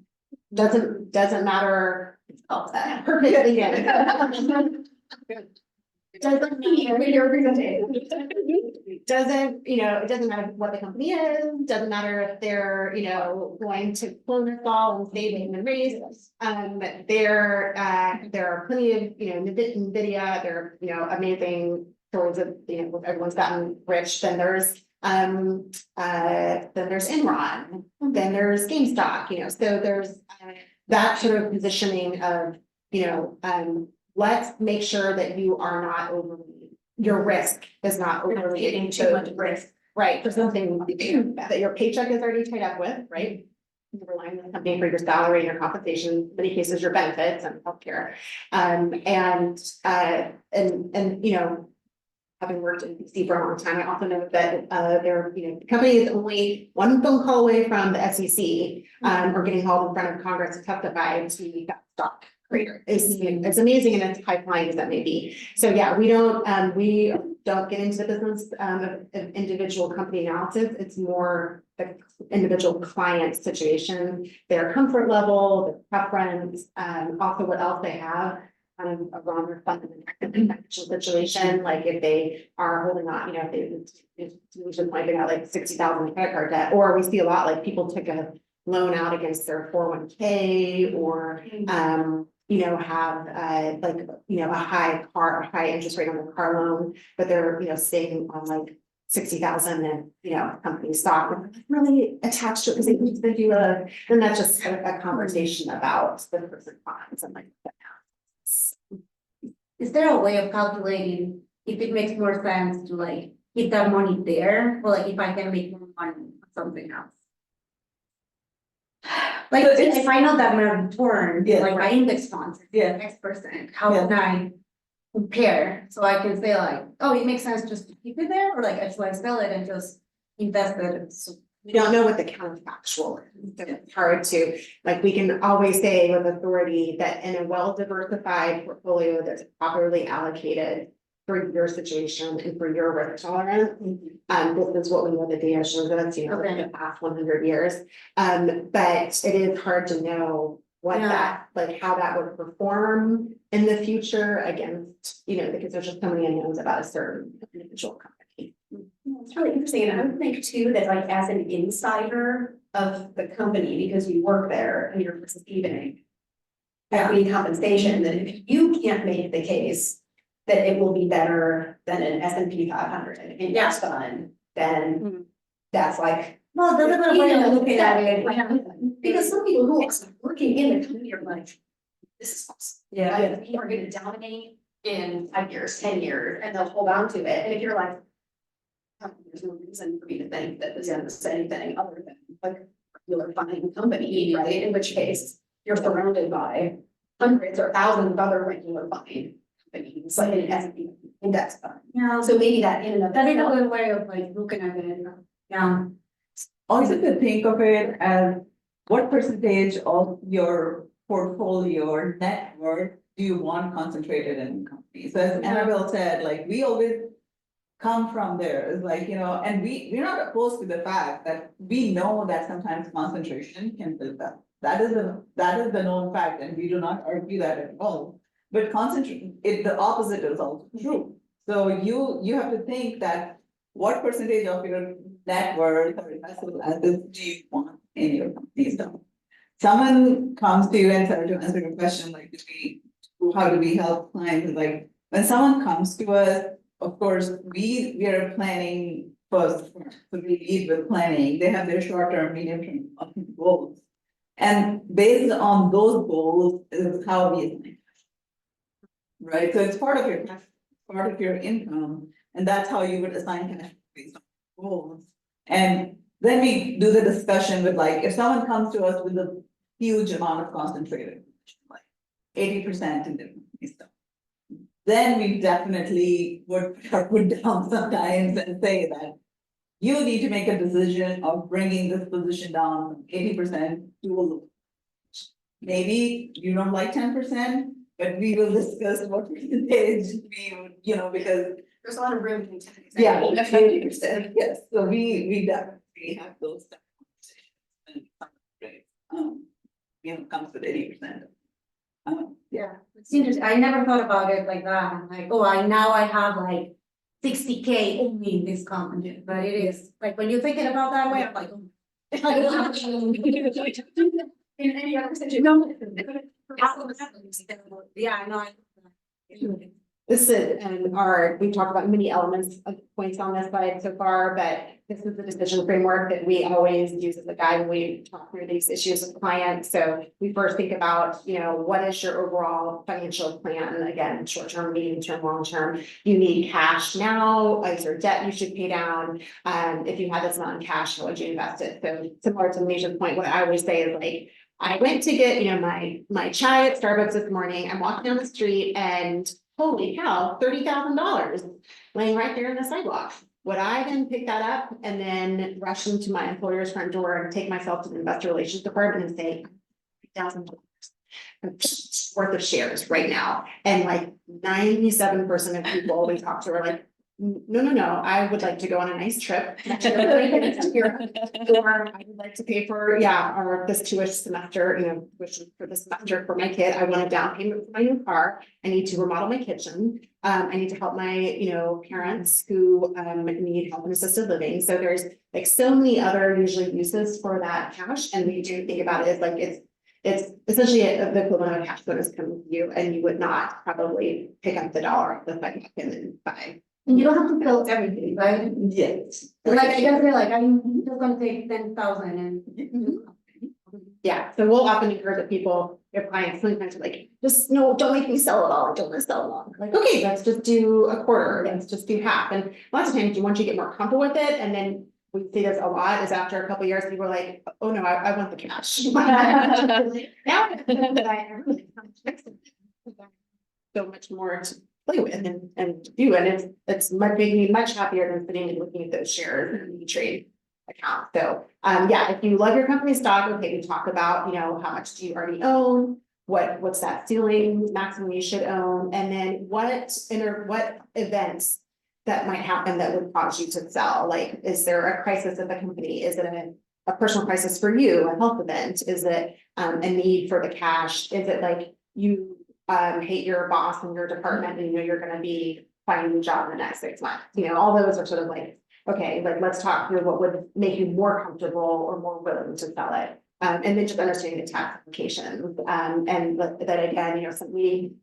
Speaker 7: Doesn't matter. Perfectly good. Doesn't matter what the company is, doesn't matter if they're, going to clone us all and say they can raise. There are plenty of, NVIDIA, there are, amazing stories of, everyone's gotten rich. Then there's Enron, then there's GameStop, so there's that sort of positioning of, let's make sure that you are not your risk is not overly
Speaker 2: Getting too much risk.
Speaker 7: Right, for something that your paycheck is already tied up with, right? You're relying on the company for your salary and your compensation, in many cases, your benefits and healthcare. Having worked in DC for a long time, I also know that the company is only one phone call away from the SEC or getting hauled in front of Congress to testify to that stock. It's amazing and it's pipeline as that may be. So yeah, we don't get into the business of individual company analysis. It's more the individual client situation, their comfort level, the preference, also what else they have kind of around their fundamental financial situation. Like if they are holding on, if they might have like 60,000 credit card debt, or we see a lot like people took a loan out against their 401k or have a high interest rate on their car loan, but they're saving on like 60,000 and company stock and really attached to it because they need to do then that's just a conversation about the person funds and like that.
Speaker 3: Is there a way of calculating if it makes more sense to like keep that money there, or like if I can make more money on something else? Like if I know that my return, like my index funds, X%, how can I compare? So I can say like, oh, it makes sense just to keep it there, or like should I sell it and just invest it? So
Speaker 7: we don't know what the counterfactual is. So it's hard to, like, we can always say with authority that in a well-diversified portfolio that's properly allocated for your situation and for your risk tolerance. This is what we know the data shows us, for the past 100 years. But it is hard to know what that, like how that would perform in the future against, because there's just so many unknowns about a certain individual company.
Speaker 2: It's really interesting, and I would think too, that like as an insider of the company, because you work there and you're receiving equity compensation, that if you can't make the case that it will be better than an S&P 500 index fund, then that's like
Speaker 3: Well, that's another way of looking at it.
Speaker 2: Because some people who are working in the company are like, this is awesome.
Speaker 3: Yeah.
Speaker 2: Like, we are gonna dominate in 5 years, 10 years, and they'll hold on to it, and if you're like. "Oh, there's no reason for me to think that this is anything other than like a regular fine company, right? In which case, you're surrounded by hundreds or thousands of other regular fine companies, like an S&P index fund.
Speaker 3: Yeah,
Speaker 2: So maybe that in and of
Speaker 3: that is a
Speaker 2: itself.
Speaker 3: good way of like looking at it, yeah.
Speaker 6: Also to think of it as what percentage of your portfolio or net worth do you want concentrated in companies? So as Annabelle said, like, we always come from there, it's like, you know, and we're not opposed to the fact that we know that sometimes concentration can build up. That is the known fact, and we do not argue that at all. But the opposite is also true. So you have to think that what percentage of your net worth or investable assets do you want in your company? So someone comes to you and says, to answer your question, like, how do we help clients? Like, when someone comes to us, of course, we are planning first, so we lead with planning. They have their short-term, medium-term, long-term goals. And based on those goals is how we assign. Right, so it's part of your cash, part of your income, and that's how you would assign cash based on goals. And then we do the discussion with, like, if someone comes to us with a huge amount of concentrated, like 80% in different stuff, then we definitely would put down sometimes and say that you need to make a decision of bringing this position down from 80% to a low. Maybe you don't like 10%. But we will discuss what percentage we would, you know, because.
Speaker 2: There's a lot of room between 10 and
Speaker 6: Yeah,
Speaker 2: 80%.
Speaker 6: yes, so we definitely have those type of conversations. You know, comes with 80%.
Speaker 3: Yeah, it's interesting. I never thought about it like that. I'm like, oh, I have like 60K only in this company, but it is like when you're thinking about that way, I'm like.
Speaker 2: In any other situation.
Speaker 3: Yeah, I know.
Speaker 7: This is, and we've talked about many elements of points on this slide so far, but this is the decision framework that we always use as a guide when we talk through these issues with clients. So we first think about, you know, what is your overall financial plan? Again, short-term, medium-term, long-term. You need cash now, is there debt you should pay down? If you had this amount in cash, how would you invest it? So similar to Manisha's point, what I always say is like, I went to get, you know, my chai at Starbucks this morning. I'm walking down the street and holy cow, $30,000 laying right there in the sidewalk. Would I then pick that up and then rush into my employer's front door and take myself to the investor relations department and say $3,000 worth of shares right now? And like 97% of people we talk to are like, no, I would like to go on a nice trip. Or I would like to pay for, or this tuition semester, you know, tuition for the semester for my kid. I want a down payment for my new car. I need to remodel my kitchen. I need to help my, you know, parents who need help in assisted living. So there's like so many other usually uses for that cash. And we do think about it as like it's essentially the equivalent of a cash bonus coming to you, and you would not probably pick up the dollar off the side and then buy.
Speaker 3: And you don't have to fill everything, right?
Speaker 6: Yes.
Speaker 3: Like I guess they're like, I'm just gonna take 10,000 and.
Speaker 7: Yeah, so we'll often encourage that people, their clients, sometimes are like, just no, don't make me sell it all, I don't want to sell it all. Like, okay, let's just do a quarter, let's just do half. And lots of times once you get more comfortable with it, and then we see this a lot, is after a couple of years, people are like, oh no, I want the cash. Now so much more to play with and do, and it's making me much happier than sitting and looking at those shares and the trade account. So if you love your company stock, okay, we talk about, you know, how much do you already own, what's that ceiling maximum you should own, and then what events that might happen that would cause you to sell. Like, is there a crisis at the company? Is it a personal crisis for you, a health event? Is it a need for the cash? Is it like you hate your boss in your department and you know you're gonna be finding a job in the next 6 months? You know, all those are sort of like, okay, like let's talk through what would make you more comfortable or more willing to sell it. And then just understanding the tax implications. And that again, you know, some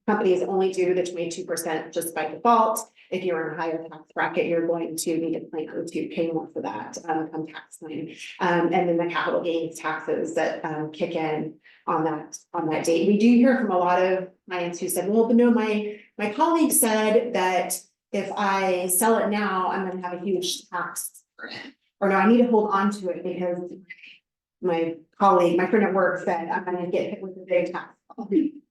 Speaker 7: companies only do the 22% just by default. if you're in a higher tax bracket, you're going to need to plan to pay more for that, come tax time. And then the capital gains taxes that, kick in on that date. We do hear from a lot of clients who said, well, but no, my colleague said that if I sell it now, I'm gonna have a huge tax. Or no, I need to hold on to it because my colleague, my friend at work said, I'm gonna get hit with a big tax.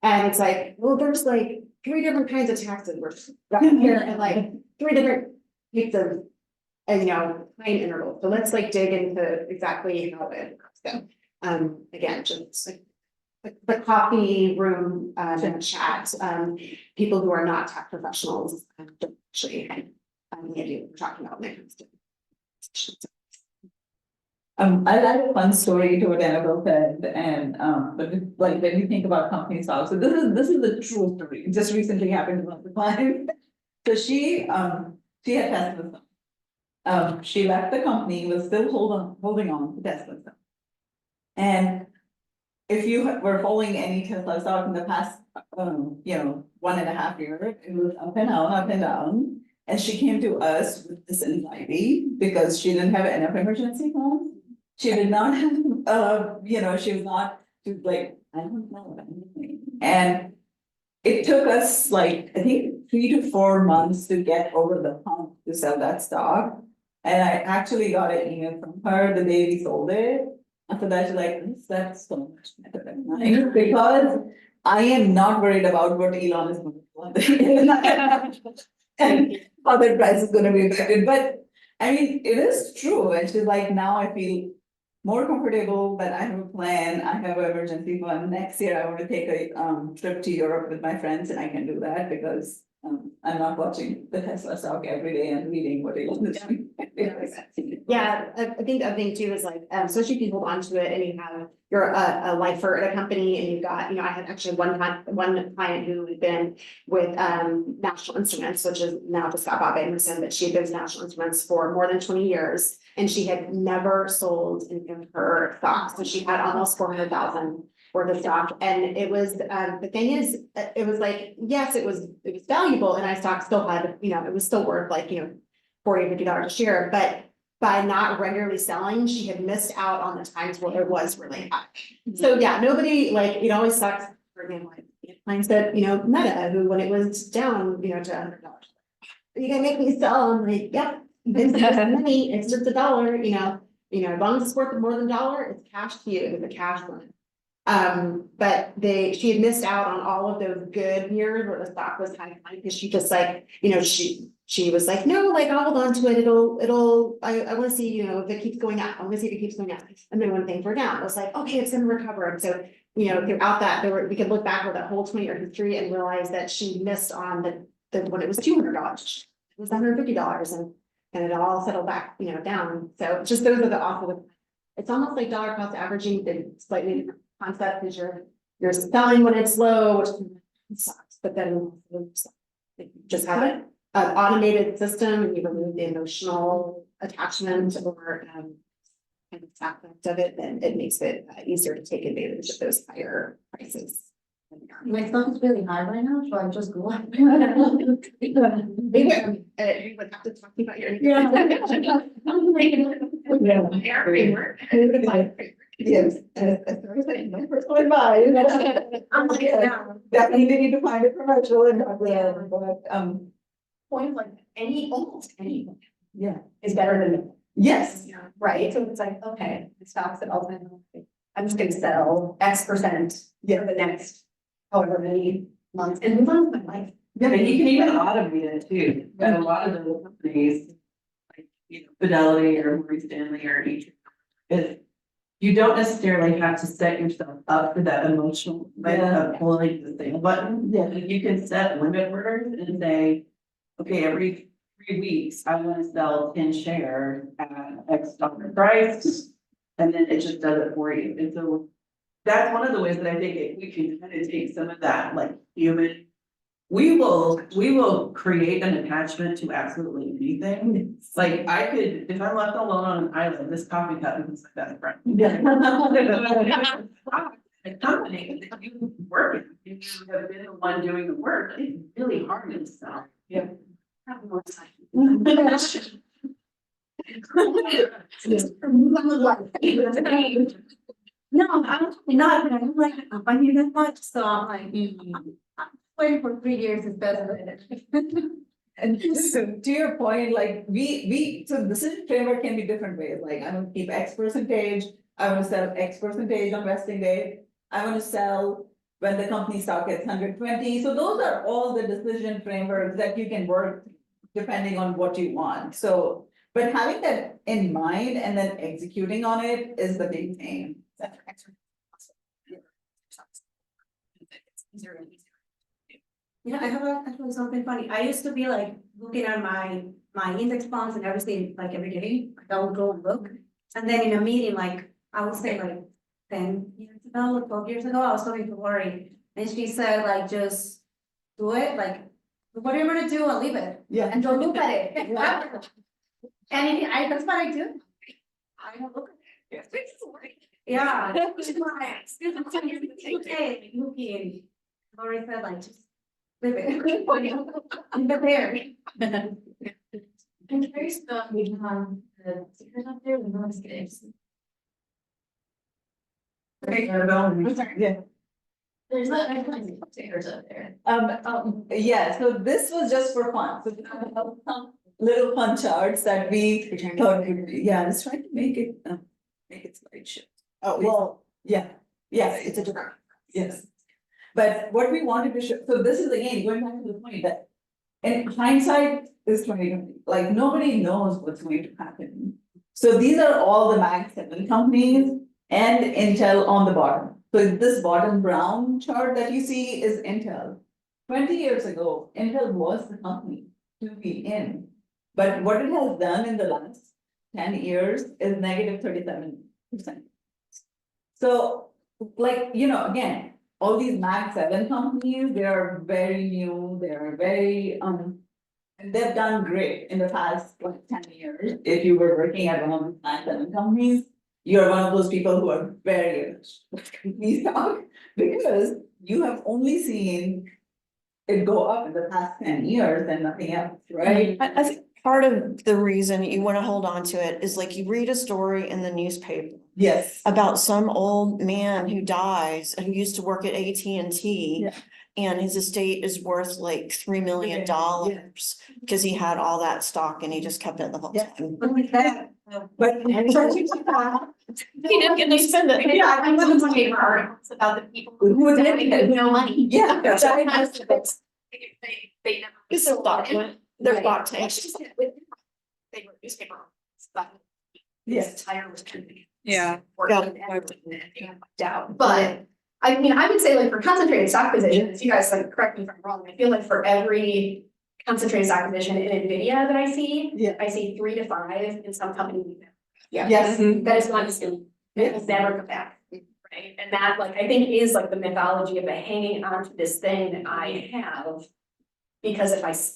Speaker 7: And it's like, well, there's like 3 different kinds of taxes we're got here and like 3 different types of, and time intervals. So let's like dig into exactly how it works. So, again, just like the coffee room, chat, people who are not tech professionals, don't actually, we're talking about when it comes to.
Speaker 6: I like a fun story to what Annabelle said, and, but like, when you think about company stocks, so this is the true story, it just recently happened to one of the clients. So she had Tesla stock. She left the company, was still holding on to Tesla stock. And if you were following any Tesla stock in the past, 1.5 years, it was up and down, up and down. And she came to us with this anxiety because she didn't have enough emergency funds. She did not have, she was like, I don't know what I'm doing. And it took us like, I think 3 to 4 months to get over the hump to sell that stock. And I actually got an email from her the day we sold it. After that, she's like, that's so much better than mine because I am not worried about what Elon is going to do. And other price is going to be affected. But I mean, it is true. And she's like, now I feel more comfortable that I have a plan. I have an emergency fund. Next year, I want to take a trip to Europe with my friends, and I can do that because I'm not watching the Tesla stock every day and reading what Elon is doing.
Speaker 7: Yeah, I think the thing too is like, especially if you hold on to it and you're a lifer at a company and you've got, I had actually one client who had been with National Instruments, which is now just got bought by Emerson, but she had been with National Instruments for more than 20 years and she had never sold any of her stocks. So she had almost 400,000 worth of stock. And it was, the thing is, it was like, yes, it was valuable and I stock still had, it was still worth like, $40, $50 a share, but by not regularly selling, she had missed out on the times where it was really high. So yeah, nobody it always sucks. For example, mine said, Meta, who when it was down, to $100, you gonna make me sell? I'm like, yep, it's just money, it's just $1, as long as it's worth more than $1, it's cash to you, it's a cash limit. But she had missed out on all of those good years where the stock was high because she just she was like, no, I'll hold on to it. I want to see, if it keeps going up. I want to see if it keeps going up. And then when things were down, I was like, okay, it's going to recover. And so, throughout that, we could look back over that whole 20-year history and realize that she missed on the when it was $200, it was $150 and it all settled back, down. So just those are the awful, it's almost like dollar cost averaging, but slightly different concept because you're selling when it's low, which sucks, but then you just have an automated system and you remove the emotional attachment or aspect of it, then it makes it easier to take advantage of those higher prices.
Speaker 11: My phone's really high right now, so I just go up.
Speaker 7: We would have to talk about your.
Speaker 6: Yes. Personal advice. Definitely need to find a professional and but
Speaker 2: Point like almost any.
Speaker 6: Yeah.
Speaker 2: Is better than.
Speaker 6: Yes.
Speaker 2: Yeah, right, so it's like, okay, the stocks at all time, I'm just gonna sell X% for the next however many months and move on with my life.
Speaker 12: Yeah, but you can even automate it too, but a lot of the companies, like, Fidelity or Morgan Stanley or each, is you don't necessarily have to set yourself up for that emotional, of pulling the sale button.
Speaker 6: Yeah.
Speaker 12: You can set limit orders and say, okay, every 3 weeks, I want to sell 10 shares at X dollar price. And then it just does it for you. And so that's one of the ways that I think we can kind of take some of that human. We will create an attachment to absolutely anything. Like I could, if I'm left alone on an island, this coffee cup becomes my best friend. A company that you work in, if you have been the one doing the work, it's really hard to sell.
Speaker 6: Yeah.
Speaker 3: have more time. No, I'm not, but I don't like the company that much, so I'm like, I'm waiting for 3 years is better than.
Speaker 6: And so to your point, like so decision framework can be different ways, like I want to keep X percentage, I want to sell X percentage on vesting day. I want to sell when the company stock is 120, so those are all the decision frameworks that you can work depending on what you want, so. But having that in mind and then executing on it is the big thing.
Speaker 3: Yeah, I have actually something funny. I used to be like looking at my index funds and everything like every day. Like, I would go and look. And then in a meeting, like I would say like 10 years ago, or 12 years ago, I was talking to Lori and she said like just do it, like what are you gonna do and leave it?
Speaker 6: Yeah.
Speaker 3: And don't look at it. And that's what I do. I don't look at it. Yeah. Okay, looking. Lori said like just live it. I'm prepared.
Speaker 11: I'm curious about the stickers up there, the notice gives.
Speaker 6: Yeah.
Speaker 11: There's not, I find stickers up there.
Speaker 6: Yeah, so this was just for fun, so we have some little fun charts that we thought, yeah, let's try to make it slideshow. Oh, well, yeah, it's a different, yes. But what we wanted to show, so this is again, going back to the point that in hindsight is 2020, like nobody knows what's going to happen. So these are all the Mag 7 companies and Intel on the bottom. So this bottom brown chart that you see is Intel. 20 years ago, Intel was the company to be in. But what it has done in the last 10 years is negative 37%. So like, again, all these Mag 7 companies, they are very new, they are very, and they've done great in the past like 10 years. If you were working at one of these Mag 7 companies, you're one of those people who are very attached to company stock because you have only seen it go up in the past 10 years and nothing else, right?
Speaker 9: I think part of the reason you want to hold on to it is like you read a story in the newspaper
Speaker 6: Yes.
Speaker 9: about some old man who dies and who used to work at AT&T.
Speaker 6: Yeah.
Speaker 9: And his estate is worth like $3 million because he had all that stock and he just kept it the whole time.
Speaker 6: But
Speaker 2: He didn't get to spend it. Yeah, I was in paper articles about the people who died with no money.
Speaker 6: Yeah.
Speaker 2: They never.
Speaker 9: It's a document, they're bought tanks.
Speaker 2: They were newspaper articles, but
Speaker 6: Yes.
Speaker 2: his tire was kind of.
Speaker 1: Yeah.
Speaker 2: Doubt, but I mean, I would say like for concentrated stock positions, you guys like correct me if I'm wrong, I feel like for every concentrated stock position in NVIDIA that I see.
Speaker 6: Yeah.
Speaker 2: I see 3 to 5 in some company. Yeah.
Speaker 6: Yes.
Speaker 2: That is not still, it will never come back, right? And that like, I think is like the mythology of the hanging on to this thing that I have. Because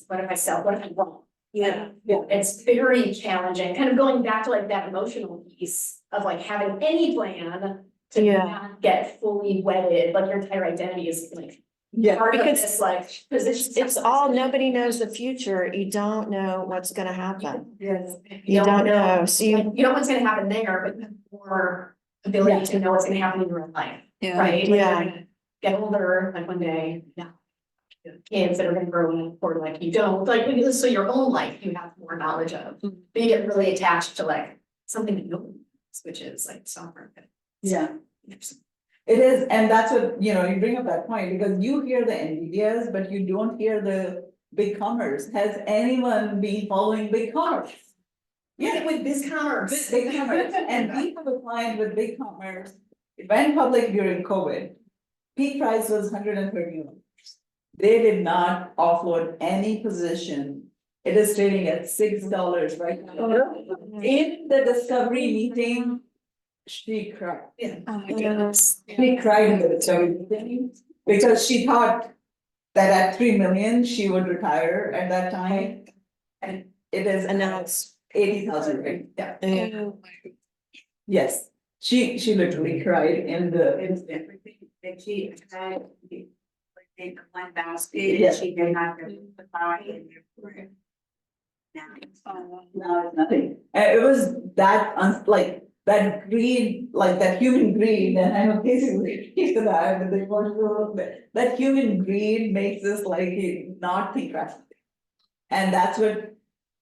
Speaker 2: what if I sell, what if I'm wrong?
Speaker 6: Yeah.
Speaker 2: It's very challenging, kind of going back to like that emotional piece of like having any plan to not get fully wedded, like your entire identity is like.
Speaker 6: Yeah.
Speaker 2: Part of
Speaker 9: Because
Speaker 2: this like position.
Speaker 9: It's all, nobody knows the future. You don't know what's gonna happen.
Speaker 6: Yes.
Speaker 9: You don't know, so
Speaker 2: You know what's gonna happen there, but you have more ability to know what's gonna happen in your own life,
Speaker 1: Yeah.
Speaker 2: right? Like,
Speaker 9: Yeah.
Speaker 2: you're gonna get older, like one day, kids that are gonna grow up, or like you don't, like, so your own life, you have more knowledge of. But you get really attached to like something that nobody knows, which is like software.
Speaker 6: Yeah. It is, and that's what, you bring up that point, because you hear the NVIDIAs, but you don't hear the big commerce. Has anyone been following big commerce?
Speaker 2: Yeah, with this commerce.
Speaker 6: Big commerce, and we have a client with big commerce. It went public during COVID. Peak price was $130. They did not offload any position. It is trading at $6 right now. In the discovery meeting, she cried.
Speaker 1: Oh my goodness.
Speaker 6: She cried in the discovery meeting because she thought that at 3 million, she would retire at that time. And it is,
Speaker 9: and now it's
Speaker 6: 80,000, right? Yeah.
Speaker 1: Oh my.
Speaker 6: Yes, she literally cried in the.
Speaker 3: Everything that she had, like in one basket,
Speaker 6: Yeah.
Speaker 3: she did not buy.
Speaker 6: No, it's nothing. It was that, like, that greed, like that human greed, and I know basically to that, but they want to, that human greed makes us like not think rationally. And that's what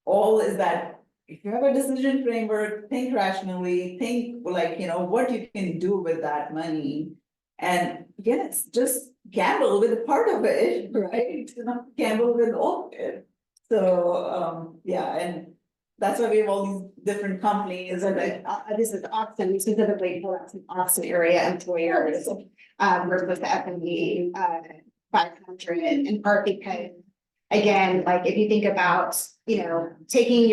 Speaker 6: all is that, if you have a decision framework, think rationally, think like, what you can do with that money. And again, it's just gamble with a part of it, right? Not gamble with all of it. So, yeah, and that's why we have all these different companies and like,
Speaker 7: This is Austin, specifically for Austin area employers, versus the FME, 500, in part because, again, like, if you think about, taking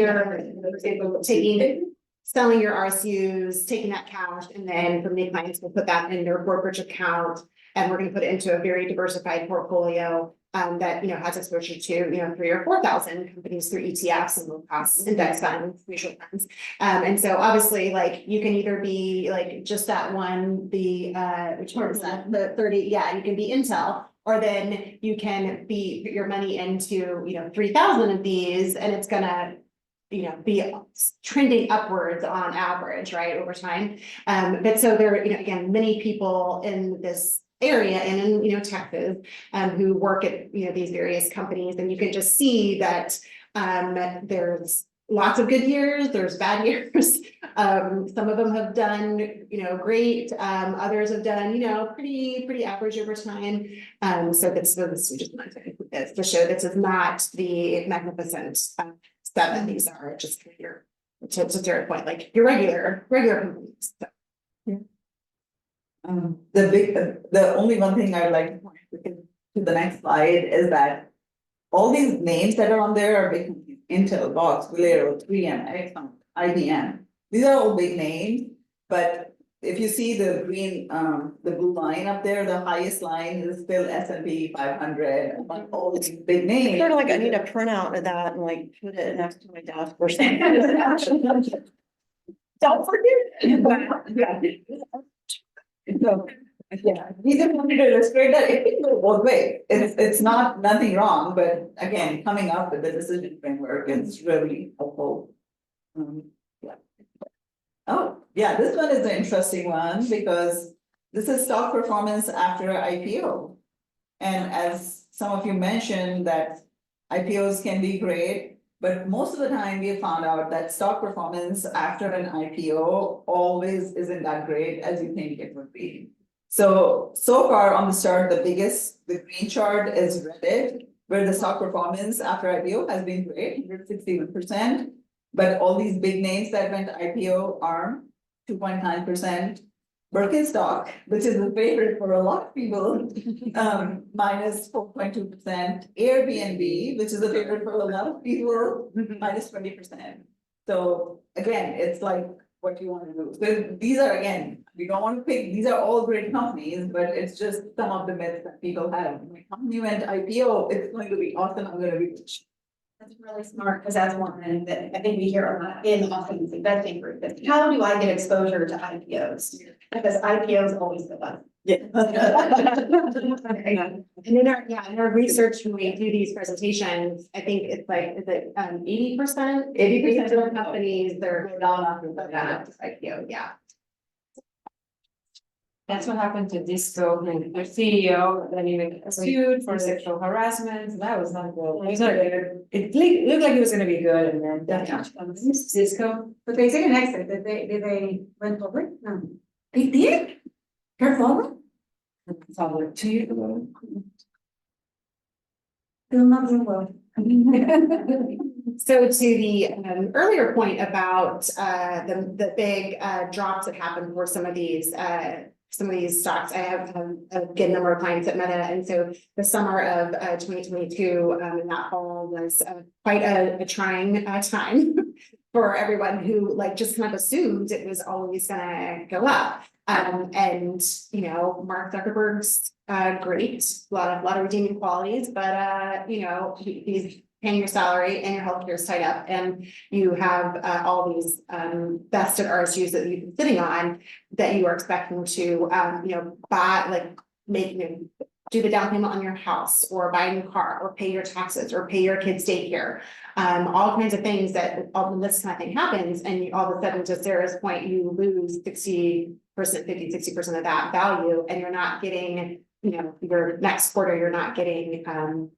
Speaker 7: selling your RSUs, taking that cash, and then for many clients, we'll put that in their brokerage account, and we're gonna put it into a very diversified portfolio, that, has exposure to, 3,000 or 4,000 companies through ETFs and low cost index funds, mutual funds. And so obviously, like, you can either be like just that one, which one is that? The 30, yeah, you can be Intel, or then you can put your money into, 3,000 of these, and it's gonna, be trending upwards on average, right, over time. But so there, again, many people in this area and in, Texas, who work at, these various companies, and you can just see that, there's lots of good years, there's bad years. Some of them have done, great, others have done, pretty average over time. So this we just wanted to show this is not the magnificent, seven. These are just your, to your point, like your regular companies. So.
Speaker 6: The only one thing I'd like to point to the next slide is that all these names that are on there are big companies: Intel, Box, Valero, 3M, Exxon, IBM. These are all big names, but if you see the green, the blue line up there, the highest line is still S&P 500 among all these big names.
Speaker 9: Sort of like I need a printout of that and like put it next to my desk or something. Don't forget.
Speaker 6: So, yeah, we just wanted to illustrate that it can go both ways. It's not nothing wrong, but again, coming up with the decision framework is really helpful. Yeah. Oh, yeah, this one is an interesting one because this is stock performance after IPO. And as some of you mentioned, that IPOs can be great, but most of the time we have found out that stock performance after an IPO always isn't that great as you think it would be. So far on the chart, the green chart is Reddit, where the stock performance after IPO has been great, 161%. But all these big names that went IPO are 2.9%. Birkenstock, which is a favorite for a lot of people, minus 4.2%. Airbnb, which is a favorite for a lot of people, minus 20%. So again, it's like what you want to do. So these are, again, we don't want to pick, these are all great companies, but it's just some of the myths that people have. When a company went IPO, it's going to be awesome, I'm going to be rich.
Speaker 2: That's really smart, because that's one thing that I think we hear a lot in Austin's investing group, is how do I get exposure to IPOs? Because IPOs always go up.
Speaker 9: Yeah.
Speaker 7: And in our research, when we do these presentations, I think it's like, is it 80%? 80% of companies, they're not after the IPO, yeah.
Speaker 5: That's what happened to Disco, and their CEO, then even sued for sexual harassment, that was not good. It was not good. It looked like it was gonna be good, and then Disco.
Speaker 3: But they did an exit, did they went public? No. They did? They're public?
Speaker 5: It's all like 2 years ago.
Speaker 3: They're not doing well.
Speaker 7: So to the earlier point about the big drops that happened for some of these stocks, I have a good number of clients at Meta, and so the summer of 2022 and that fall was quite a trying time for everyone who just kind of assumed it was always gonna go up. And Mark Zuckerberg's great, a lot of redeeming qualities, but he's paying your salary and your healthcare is tied up, and you have all these vested RSUs that you've been sitting on that you are expecting to buy, do the down payment on your house, or buy a new car, or pay your taxes, or pay your kids' daycare. All kinds of things that, all when this kind of thing happens, and you, all of a sudden, to Sarah's point, you lose 60%, 50-60% of that value, and you're not getting, you know, your next quarter, you're not getting,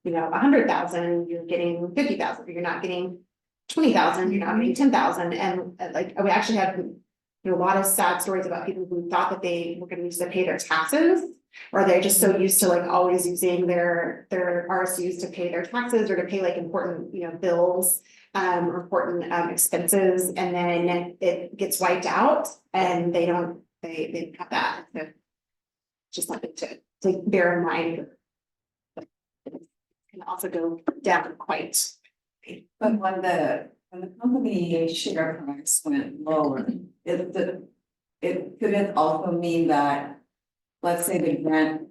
Speaker 7: you know, 100,000, you're getting 50,000, you're not getting 20,000, you're not getting 10,000, and like, we actually had, you know, a lot of sad stories about people who thought that they were gonna use to pay their taxes, or they're just so used to like always using their RSUs to pay their taxes or to pay like important, you know, bills, or important expenses, and then it gets wiped out and they don't have that. So just something to bear in mind. It can also go down quite.
Speaker 10: But when the company share price went lower, it couldn't also mean that, let's say the grant,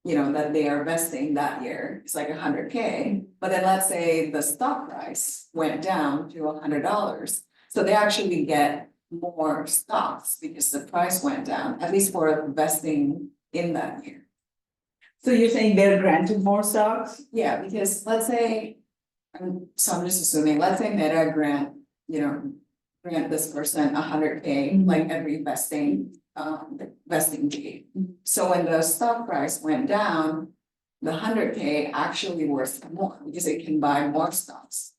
Speaker 10: you know, that they are vesting that year, it's like $100K, but then let's say the stock price went down to $100, so they actually get more stocks because the price went down, at least for vesting in that year.
Speaker 6: So you're saying they're granted more stocks?
Speaker 10: Yeah, because let's say, I'm just assuming, let's say Meta grant, you know, grant this person $100K, like every vesting date. So when the stock price went down, the $100K actually worth more because it can buy more stocks.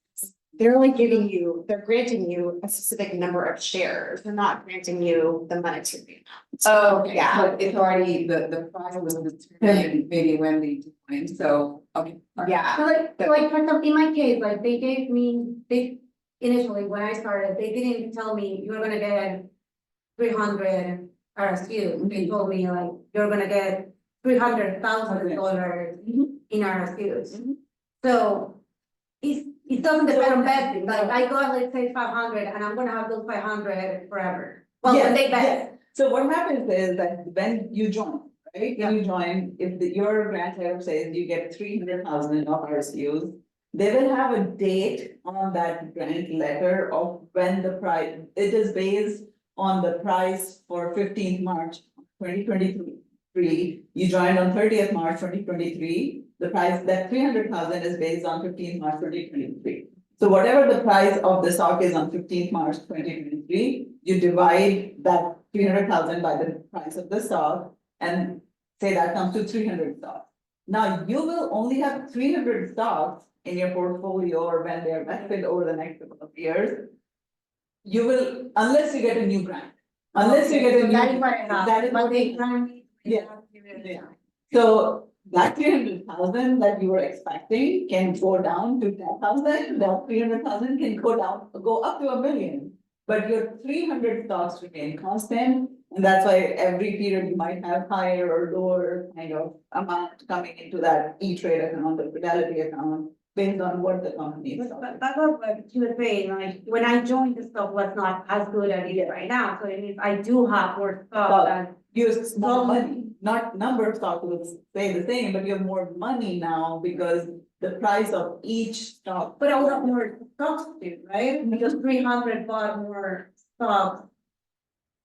Speaker 7: They're only giving you, they're granting you a specific number of shares, they're not granting you the monetary amount.
Speaker 10: Oh, okay,
Speaker 7: Yeah.
Speaker 10: so it's already, the price was determined maybe when they joined, so, okay.
Speaker 7: Yeah.
Speaker 3: So like for some, in my case, like they gave me, they initially, when I started, they didn't tell me you're gonna get 300 RSU. They told me like, you're gonna get $300,000 in RSUs. So it doesn't depend on vesting, like I got, let's say 500, and I'm gonna have those 500 forever. Well, when they vest.
Speaker 6: So what happens is that when you join, right, when you join, if your grantor says you get 300,000 of RSUs, they will have a date on that grant letter of when the price, it is based on the price for 15th March 2023. You joined on 30th March 2023. The price, that 300,000 is based on 15th March 2023. So whatever the price of the stock is on 15th March 2023, you divide that 300,000 by the price of the stock and say that comes to 300 stocks. Now you will only have 300 stocks in your portfolio, or when they are vested over the next couple of years. You will, unless you get a new grant, unless you get a new.
Speaker 3: That is what I have.
Speaker 6: That is
Speaker 3: But
Speaker 6: what
Speaker 3: they
Speaker 6: they.
Speaker 3: grant me.
Speaker 6: Yeah. So that 300,000 that you were expecting can go down to 10,000, that 300,000 can go up to 1 million. But your 300 stocks remain constant, and that's why every period you might have higher or lower kind of amount coming into that E-Trade account or Fidelity account, based on what the company is.
Speaker 3: But that was like you were saying, like when I joined, the stock was not as good as it is right now, so it means I do have more stock than.
Speaker 6: You have more money, not number of stocks will stay the same, but you have more money now because the price of each stock.
Speaker 3: But I will have more stocks too, right? Because 300 bought more stocks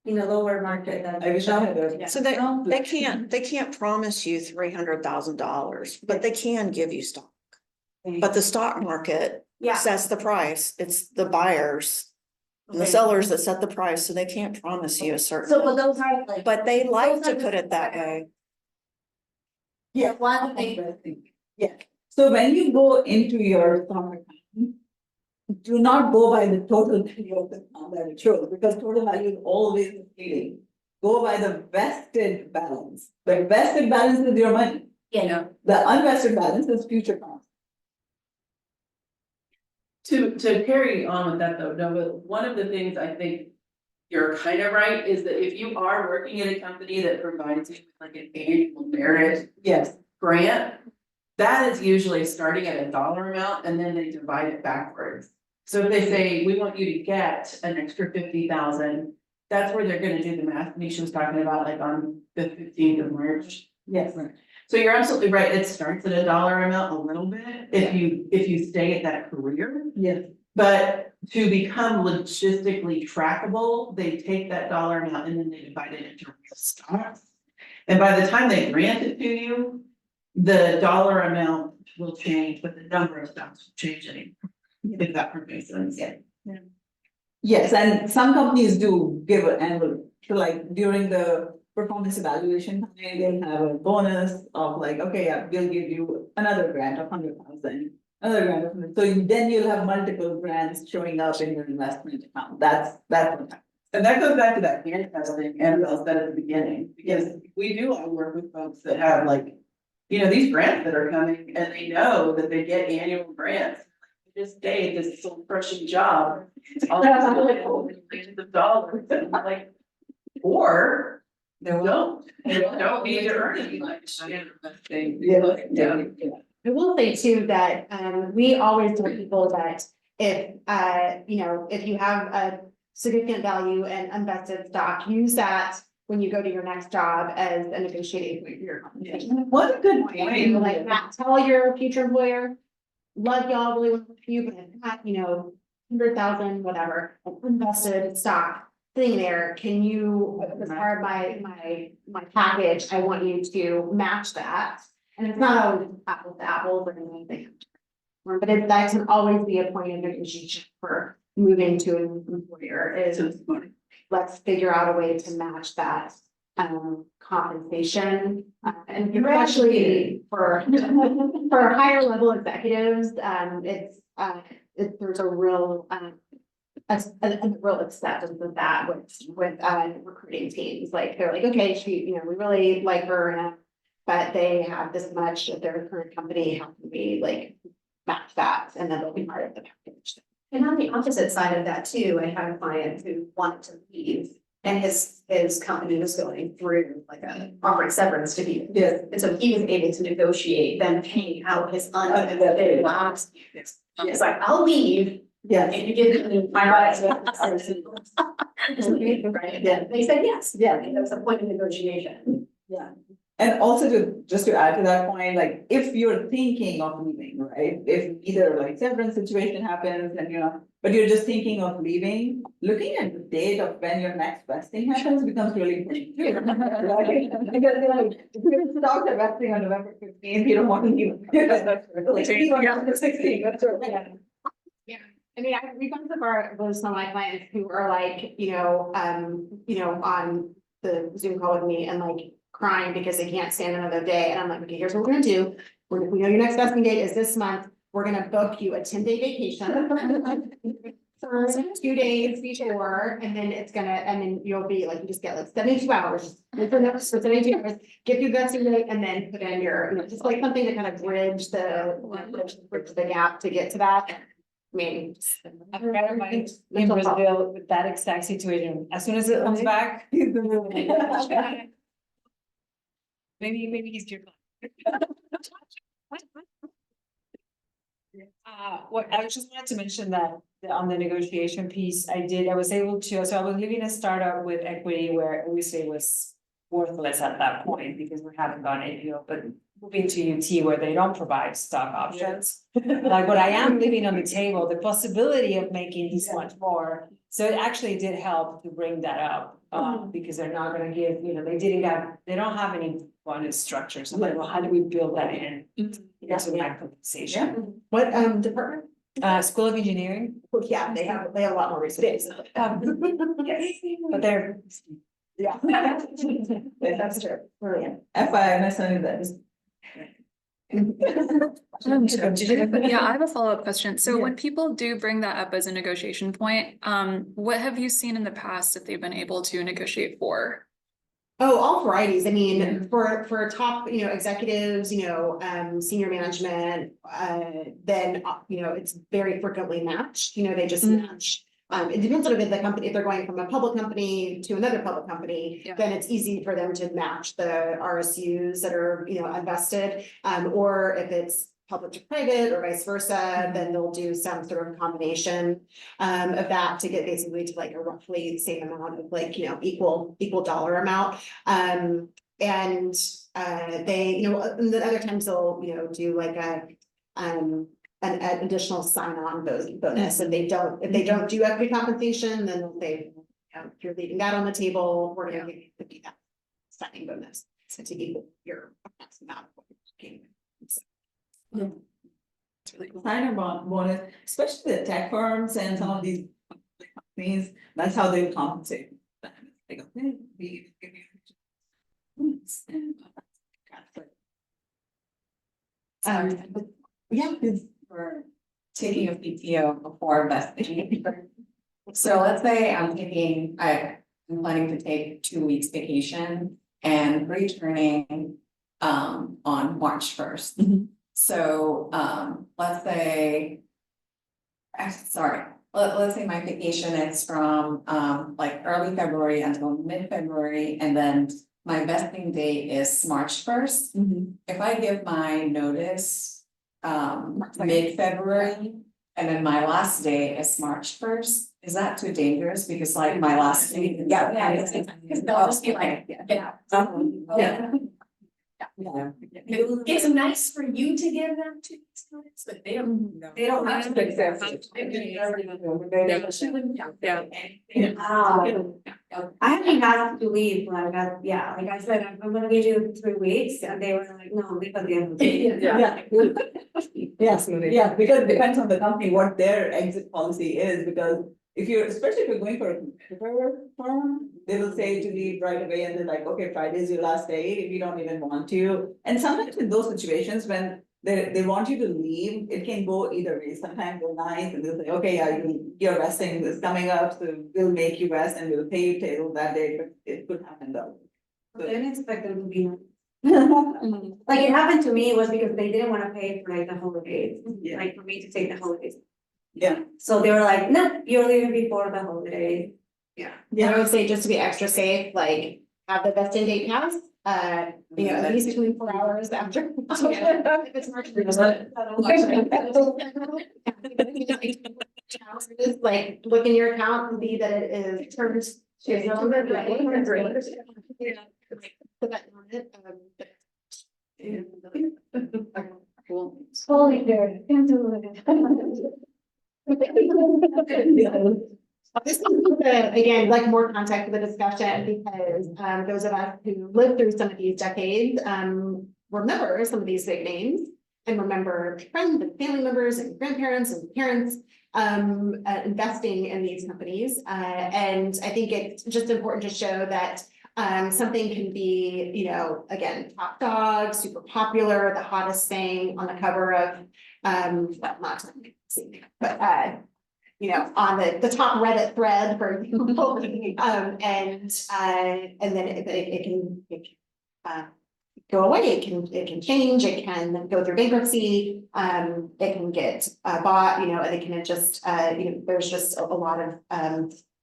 Speaker 3: in a lower market than.
Speaker 6: I wish I had a.
Speaker 9: So they can't promise you $300,000, but they can give you stock. But the stock market
Speaker 3: Yeah.
Speaker 9: sets the price, it's the buyers and the
Speaker 3: Okay.
Speaker 9: sellers that set the price, so they can't promise you a certain.
Speaker 3: So, but those are like.
Speaker 9: But they like
Speaker 3: those are
Speaker 9: to put
Speaker 3: the-
Speaker 9: it that way.
Speaker 6: Yeah.
Speaker 3: Why do they?
Speaker 6: Yeah, so when you go into your stock account, do not go by the total value of the account that it shows, because total value is always misleading. Go by the vested balance. The vested balance is your money.
Speaker 3: Yeah.
Speaker 6: The unvested balance is future cost.
Speaker 12: To carry on with that though, Nova, one of the things I think you're kind of right is that if you are working at a company that provides you with like an annual merit
Speaker 6: Yes.
Speaker 12: grant, that is usually starting at a dollar amount and then they divide it backwards. So if they say, we want you to get an extra 50,000, that's where they're gonna do the math. Manisha was talking about like on the 15th of March.
Speaker 6: Yes.
Speaker 12: So you're absolutely right, it starts at a dollar amount a little bit, if you stay at that career.
Speaker 6: Yes.
Speaker 12: But to become logistically trackable, they take that dollar amount and then they divide it into real stocks. And by the time they grant it to you, the dollar amount will change, but the number of stops will change anyway. If that makes sense. Yeah.
Speaker 6: Yes, and some companies do give an annual, so like during the performance evaluation time, they'll have a bonus of like, okay, yeah, we'll give you another grant of 100,000. Another grant of 100. So then you'll have multiple grants showing up in your investment account. That's what happens.
Speaker 12: And that goes back to that peer testing Annabelle said at the beginning, because we do a lot of work with folks that have like, you know, these grants that are coming and they know that they get annual grants. This day, this soul crushing job, all millions of dollars, and I'm like, or don't need to earn any much.
Speaker 7: I will say too that, we always tell people that if, you know, if you have a significant value and invested stock, use that when you go to your next job as a negotiating point for your compensation.
Speaker 12: What a good
Speaker 7: And
Speaker 12: point.
Speaker 7: like, Matt, tell your future employer, love y'all, really want you, but I've got, you know, 100,000, whatever, invested stock sitting there, can you, as part of my package, I want you to match that. And it's not always apples to apples or anything. But that can always be a point of negotiation for moving to an employer is, let's figure out a way to match that compensation. And especially for higher level executives, there's a real real acceptance of that with recruiting teams. Like, they're like, okay, we really like her, but they have this much at their current company, how can we like match that? And then they'll be part of the package.
Speaker 2: And on the opposite side of that too, I had a client who wanted to leave and his company was going through like a offering severance to be.
Speaker 6: Yes.
Speaker 2: And so he was able to negotiate them paying out his unlimited last years. It's like, I'll leave.
Speaker 6: Yes.
Speaker 2: And you give me my rights. Right, yeah, they said yes, yeah, that's a point of negotiation.
Speaker 6: Yeah. And also just to add to that point, like if you're thinking of leaving, right? If either like severance situation happens and but you're just thinking of leaving, looking at the date of when your next vesting happens becomes really important. Right? Because if you're stopped at vesting on November 15th, you don't want to leave. Leave on November 16th, that's right.
Speaker 7: Yeah, I mean, we've gone so far with some of my clients who are like, on the Zoom call with me and like crying because they can't stand another day. And I'm like, okay, here's what we're gonna do. We know your next vesting date is this month. We're gonna book you a 10-day vacation. For 2 days before, and then you'll be like, you just get like 72 hours. For 72 hours, get your vesting date and then put in your, just like something to kind of bridge the gap to get to that. I mean.
Speaker 13: I've got a mind in Brazil with that exact situation. As soon as it comes back. Maybe he's your. What I just wanted to mention that on the negotiation piece, I was able to, so I was living a startup with equity where obviously it was worthless at that point because we hadn't gone IPO, but moving to UT where they don't provide stock options. Like what I am leaving on the table, the possibility of making this much more. So it actually did help to bring that up, because they're not gonna give, they don't have any bonus structures. So like, well, how do we build that in? Into my compensation?
Speaker 7: What department?
Speaker 13: School of Engineering.
Speaker 7: Yeah, they have a lot more resources.
Speaker 13: But they're.
Speaker 7: Yeah. That's true. Brilliant.
Speaker 6: FYI, my son is that.
Speaker 1: Yeah, I have a follow-up question. So when people do bring that up as a negotiation point, what have you seen in the past that they've been able to negotiate for?
Speaker 7: Oh, all varieties. I mean, for top, executives, senior management, then, it's very frequently matched, they just match. It depends a little bit the company, if they're going from a public company to another public company, then it's easy for them to match the RSUs that are, invested. Or if it's public to private or vice versa, then they'll do some sort of combination of that to get basically to like a roughly same amount of like, equal dollar amount. And they, and then other times they'll, do like an additional sign-on bonus. If they don't do equity compensation, then they'll say, if you're leaving that on the table, we're gonna give you that signing bonus to equal your amount.
Speaker 6: It's really cool. Sign on bonus, especially the tech firms and some of these companies, that's how they compensate. They go, hey, we give you.
Speaker 7: Yeah,
Speaker 10: For taking a PTO before vesting. So let's say I'm planning to take 2 weeks vacation and returning on March 1st.
Speaker 6: Mhm.
Speaker 10: So let's say. Let's say my vacation is from like early February until mid-February, and then my vesting date is March 1st. If I give my notice mid-February, and then my last day is March 1st, is that too dangerous? Because like my last day.
Speaker 2: They'll just be like, yeah.
Speaker 6: Yeah.
Speaker 2: It's nice for you to give them 2 weeks notice, but they don't have to.
Speaker 3: I haven't had to leave, like, like I said, I'm gonna give you 3 weeks, and they were like, no, leave at the end of the day.
Speaker 6: Yes, yeah, because it depends on the company, what their exit policy is, because if you're, especially if you're going for a competitor firm, they will say to leave right away and they're like, okay, Friday is your last day, if you don't even want to. And sometimes in those situations, when they want you to leave, it can go either way. Sometimes they're nice and they'll say, okay, yeah, your vesting is coming up, so we'll make you rest and we'll pay you till that day, but it could happen though.
Speaker 3: I didn't expect them to be. Like it happened to me was because they didn't wanna pay for like the holidays,
Speaker 6: Yeah.
Speaker 3: like for me to take the holidays.
Speaker 6: Yeah.
Speaker 3: So they were like, no, you're leaving before the holiday.
Speaker 7: I would say just to be extra safe, like have the vesting date pass, at least 24 hours after. If it's March 1st. Just like look in your account and see that it is turned to. Put that on it. Cool.
Speaker 3: Holy good, can't do
Speaker 7: This is again, like more context for the discussion, because those of us who lived through some of these decades remember some of these big names and remember friends and family members and grandparents and parents investing in these companies. And I think it's just important to show that something can be, again, top dog, super popular, the hottest thing on the cover of well, not but on the top Reddit thread, for example, and then it can go away, it can change, it can go through bankruptcy, it can get bought, and it can just there's just a lot of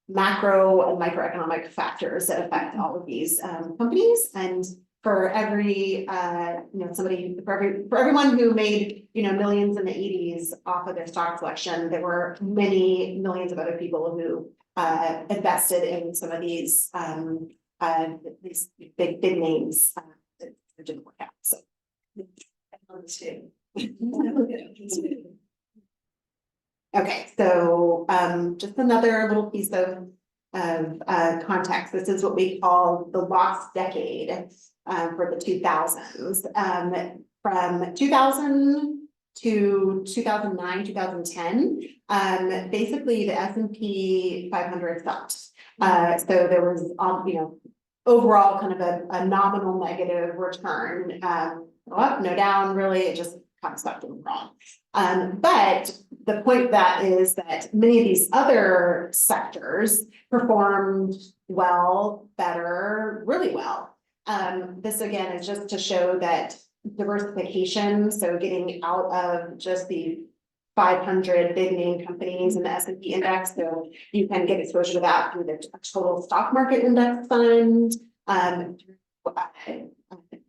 Speaker 7: macro and microeconomic factors that affect all of these companies. And for every for everyone who made millions in the 80s off of their stock selection, there were many millions of other people who invested in some of these big names that didn't work out. So okay, so just another little piece of context. This is what we call the lost decade for the 2000s. From 2000 to 2009, 2010, basically the S&P 500 sucked. So there was, overall kind of a nominal negative return. No up, no down, really, it just kind of sucked in wrong. But the point of that is that many of these other sectors performed well, better, really well. This again is just to show that diversification, so getting out of just the 500 big name companies in the S&P index, so you can get exposure to that through the total stock market index fund,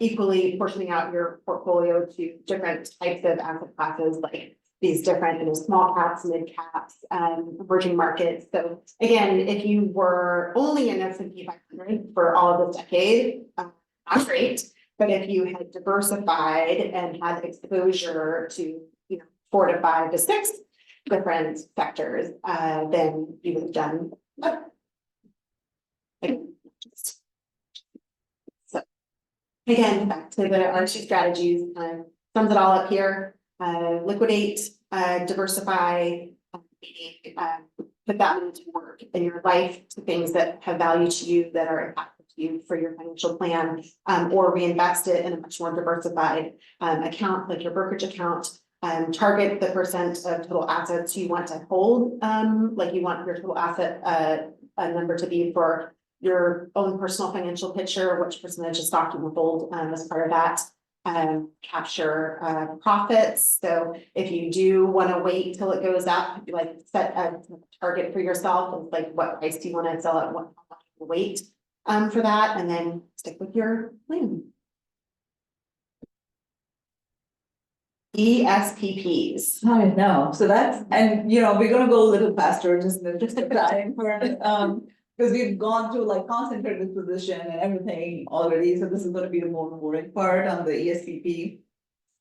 Speaker 7: equally portioning out your portfolio to different types of asset classes, like these different small caps, mid caps, emerging markets. So again, if you were only in S&P 500 for all of this decade, not great. But if you had diversified and had exposure to 4 to 5 to 6 different sectors, then you would have done better. So again, back to our two strategies, sums it all up here. Liquidate, diversify, put that money to work in your life to things that have value to you, that are impactful to you for your financial plan, or reinvest it in a much more diversified account, like your brokerage account. Target the percent of total assets you want to hold, like you want your total asset a number to be for your own personal financial picture, which percentage of stock you will hold as part of that. Capture profits. So if you do want to wait till it goes up, like set a target for yourself of like what price do you want to sell at, what wait for that, and then stick with your plan. ESPPs.
Speaker 6: I know, so that's, and you know, we're gonna go a little faster, just in the interest of time for, because we've gone through like concentrated position and everything already, so this is gonna be the more boring part on the ESPP.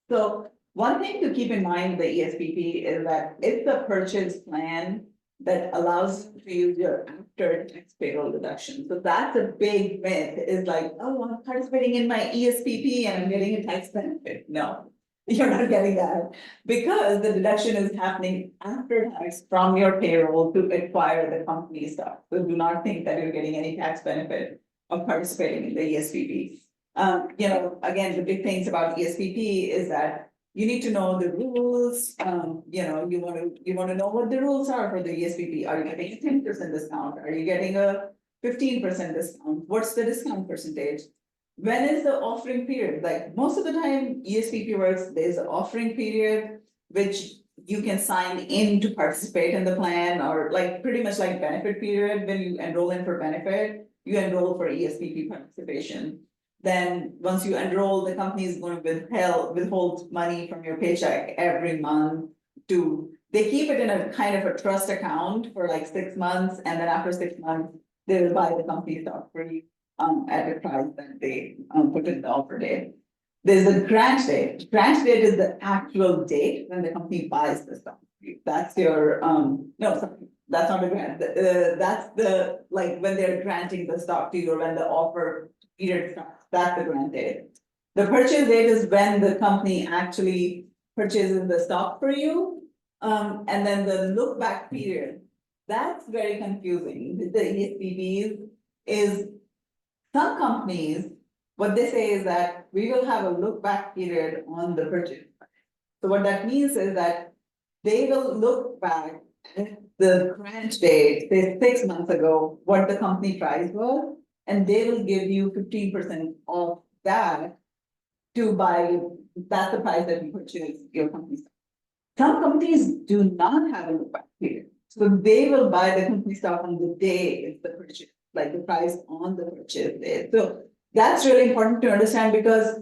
Speaker 6: So one thing to keep in mind with the ESPP is that it's a purchase plan that allows you to use your after tax payroll deduction. So that's a big myth, is like, oh, I'm participating in my ESPP and I'm getting a tax benefit. No, you're not getting that, because the deduction is happening after tax from your payroll to acquire the company stock. So do not think that you're getting any tax benefit of participating in the ESPP. You know, again, the big things about ESPP is that you need to know the rules. You know, you want to know what the rules are for the ESPP. Are you getting a 10% discount? Are you getting a 15% discount? What's the discount percentage? When is the offering period? Like most of the time ESPP works, there's an offering period, which you can sign in to participate in the plan, or like pretty much like benefit period. When you enroll in for benefit, you enroll for ESPP participation. Then once you enroll, the company is going to withhold money from your paycheck every month they keep it in a kind of a trust account for like 6 months, and then after 6 months, they will buy the company stock for you at a price that they put in the offer date. There's a grant date. Grant date is the actual date when the company buys the stock. That's your no, sorry, that's not a grant. That's the like when they're granting the stock to you, or when the offer period starts. That's the grant date. The purchase date is when the company actually purchases the stock for you. And then the look back period, that's very confusing with the ESPPs. Is some companies, what they say is that we will have a look back period on the purchase. So what that means is that they will look back at the grant date, say 6 months ago, what the company price was, and they will give you 15% of that to buy. That's the price that you purchase your company stock. Some companies do not have a look back period, so they will buy the company stock on the day it's the purchase, like the price on the purchase day. So that's really important to understand, because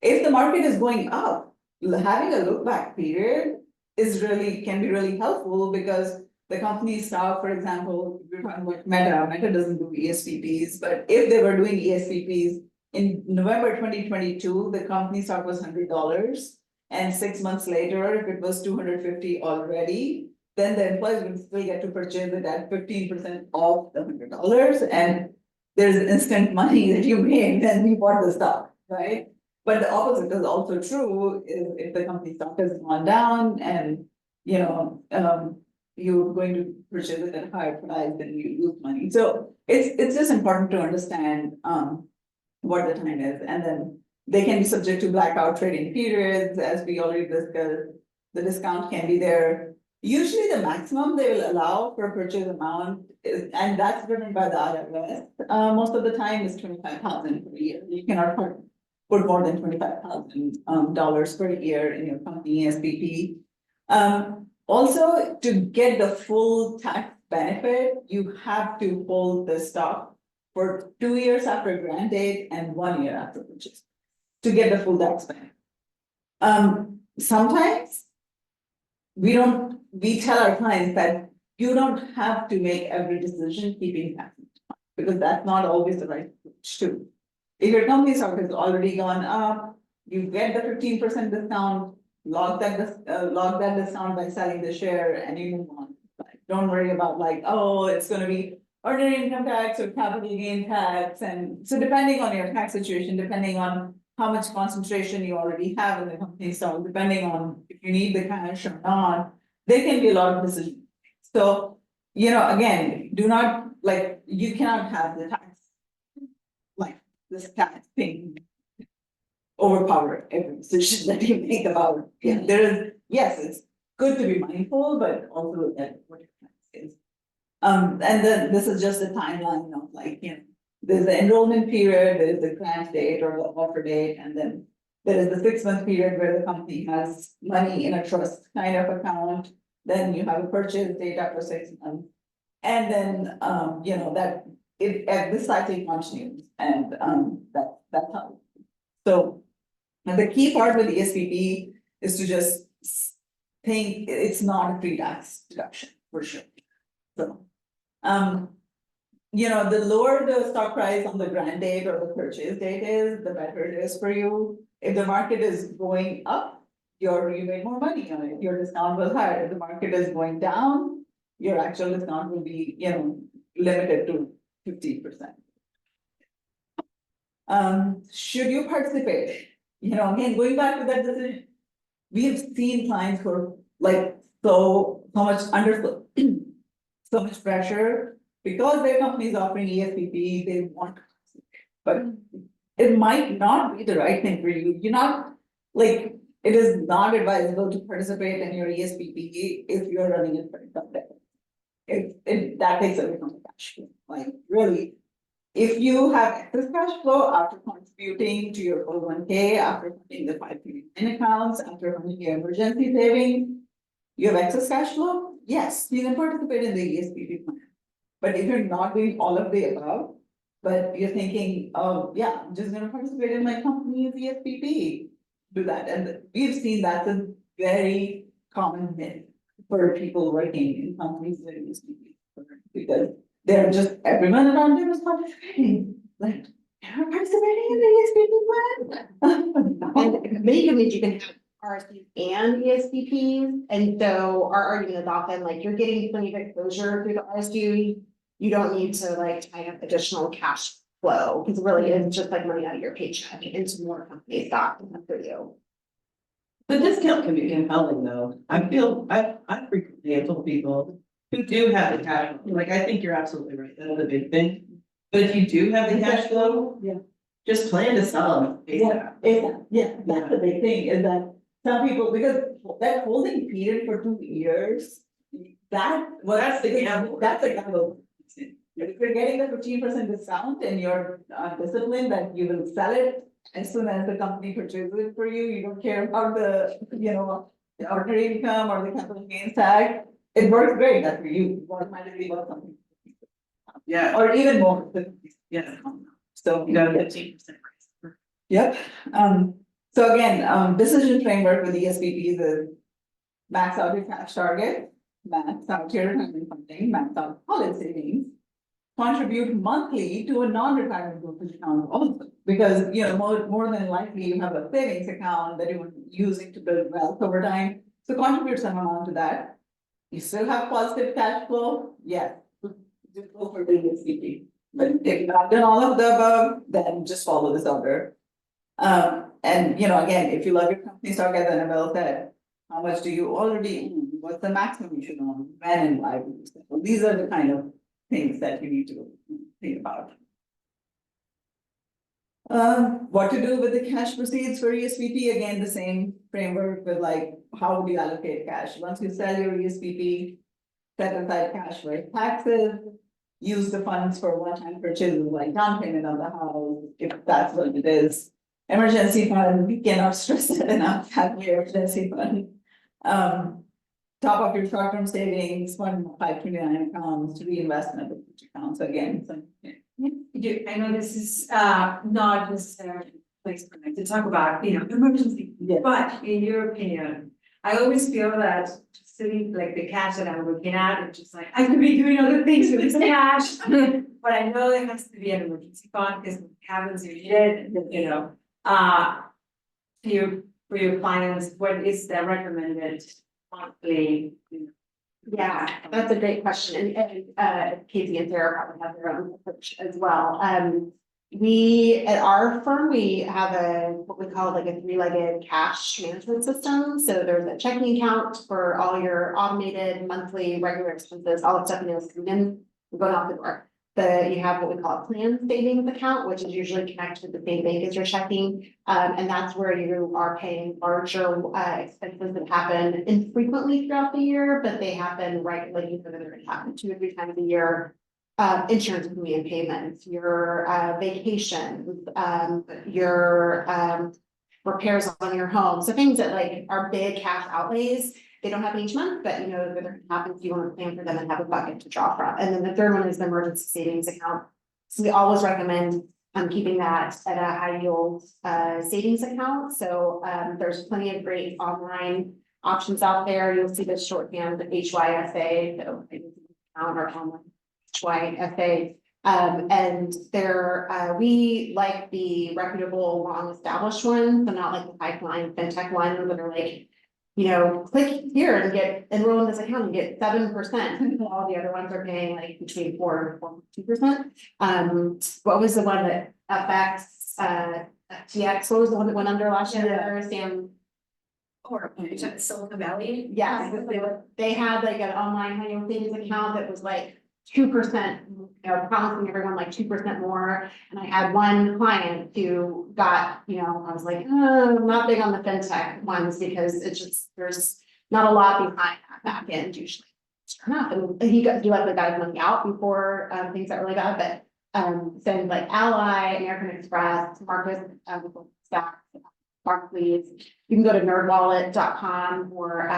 Speaker 6: if the market is going up, having a look back period can be really helpful, because the company stock, for example, if you're talking about Meta doesn't do ESPPs, but if they were doing ESPPs in November 2022, the company stock was $100. And 6 months later, if it was $250 already, then the employees will still get to purchase it at 15% off the $100. And there's instant money that you made when you bought the stock, right? But the opposite is also true. If the company stock has gone down and, you know, you're going to purchase it at a higher price, then you lose money. So it's just important to understand what the time is. And then they can be subject to blackout trading periods, as we already discussed. The discount can be there. Usually the maximum they will allow for purchase amount is, and that's driven by the IRS, most of the time is $25,000 per year. You cannot put more than $25,000 per year in your company ESPP. Also, to get the full tax benefit, you have to hold the stock for 2 years after grant date and 1 year after purchase to get the full tax benefit. Sometimes we tell our clients that you don't have to make every decision keeping tax in mind, because that's not always the right approach too. If your company stock has already gone up, you get the 15% discount, log that discount by selling the share, and you move on. Like, don't worry about like, oh, it's gonna be ordinary income tax or capital gain tax, and so depending on your tax situation, depending on how much concentration you already have in the company, so depending on if you need the cash or not, there can be a lot of decisions. So, again, do not, like, you cannot have the tax, like, this tax thing overpower every decision that you make about, there is, yes, it's good to be mindful, but also look at what your tax is. And then this is just a timeline of like, there's the enrollment period, there's the grant date or the offer date, and then there is the 6-month period where the company has money in a trust kind of account. Then you have a purchase date after 6 months. And then, that this cycle continues, and that's how. So, and the key part with the SPP is to just think it's not a pre-tax deduction for sure. So, the lower the stock price on the grant date or the purchase date is, the better it is for you. If the market is going up, you make more money on it, your discount will higher. If the market is going down, your actual discount will be, limited to 50%. Should you participate? Again, going back to that decision, we have seen clients who are like so much under so much pressure because their company is offering ESPP, they want to participate. But it might not be the right thing for you. You're not like, it is not advisable to participate in your ESPP if you're running it for income tax. That takes away from the cash flow. Like really, if you have excess cash flow after contributing to your 401k, after putting the 529 accounts, after funding your emergency savings, you have excess cash flow, yes, you can participate in the ESPP plan. But if you're not doing all of the above, but you're thinking, oh, yeah, I'm just gonna participate in my company's ESPP, do that. And we've seen that's a very common myth for people working in companies doing ESPP. Because they're just, everyone around them is participating, like, you're participating in the ESPP plan?
Speaker 7: And many companies you can have RSPs and ESPPs, and so our argument is often like you're getting plenty of exposure through the RSP. You don't need to like tie up additional cash flow, because really it's just like money out of your paycheck into more company stock for you.
Speaker 12: The discount can be compelling though. I frequently have told people who do have the cash, like, I think you're absolutely right, that's a big thing. But if you do have the cash flow, just plan to sell them.
Speaker 6: That's the big thing, is that some people, because that holding period for 2 years, that's the gamble. If you're getting a 15% discount and you're disciplined that you will sell it as soon as the company purchases it for you, you don't care about the ordinary income or the capital gains tax, it works great that for you, automatically worth something.
Speaker 12: Yeah.
Speaker 6: Or even more.
Speaker 12: Yeah.
Speaker 6: So.
Speaker 12: You got a 15%.
Speaker 6: Yep, so again, decision framework with ESPPs is max out your cash target, max out your retirement funding, max out college savings. Contribute monthly to a non-retirement brokerage account also, because more than likely you have a savings account that you're using to build wealth over time. So contribute some amount to that. You still have positive cash flow, yes, just go for the ESPP. But if you've not done all of the above, then just follow this order. And again, if you love your company stock, as Annabelle said, how much do you already own? What's the maximum you should own? When and why? So these are the kind of things that you need to think about. What to do with the cash proceeds for ESPP? Again, the same framework with like, how would you allocate cash? Once you sell your ESPP, set aside cash for taxes, use the funds for one-time purchases like down payment on the house, if that's what it is. Emergency fund, we cannot stress it enough, have your emergency fund. Top up your short-term savings, 529 accounts, reinvestment accounts again. So,
Speaker 13: I know this is not necessarily a place for me to talk about, emergency, but in your opinion, I always feel that sitting like the cash that I'm looking at, it's just like, I could be doing other things with this cash. But I know there has to be an emergency fund because what happens if you did, for your finance, what is the recommended monthly
Speaker 7: Yeah, that's a great question, and Casey and Sarah probably have their own approach as well. We, at our firm, we have what we call like a three-legged cash management system. So there's a checking account for all your automated monthly regular expenses, all the stuff you know is coming in, going out the door. You have what we call a planned savings account, which is usually connected to the same bank as your checking. And that's where you are paying larger expenses that happen infrequently throughout the year, but they happen regularly, you know, they're gonna happen 2 or 3 times a year. Insurance premium payments, your vacations, your repairs on your home. So things that like are big cash outlays. They don't happen each month, but you know, that they're gonna happen if you want to plan for them and have a bucket to draw from. And then the third one is the emergency savings account. So we always recommend keeping that at a high yield savings account. So there's plenty of great online options out there. You'll see the shorthand, the HYSA, so account or online HYSA. And we like the reputable, long established ones, but not like the pipeline fintech ones that are like, you know, click here and enroll in this account and get 7%. All the other ones are paying like between 4% and 4.2%. What was the one that affects TX? What was the one that went under last year? Sam.
Speaker 2: Or Silicon Valley.
Speaker 7: Yeah, they had like an online high yield savings account that was like 2%, you know, promising everyone like 2% more. And I had one client who got, you know, I was like, oh, I'm not big on the fintech ones because it's just, there's not a lot behind that back end usually. Sure enough, and he likely got his money out before things got really bad, but things like Ally, American Express, Marcus, Stacks, Barclays, you can go to nerdwallet.com or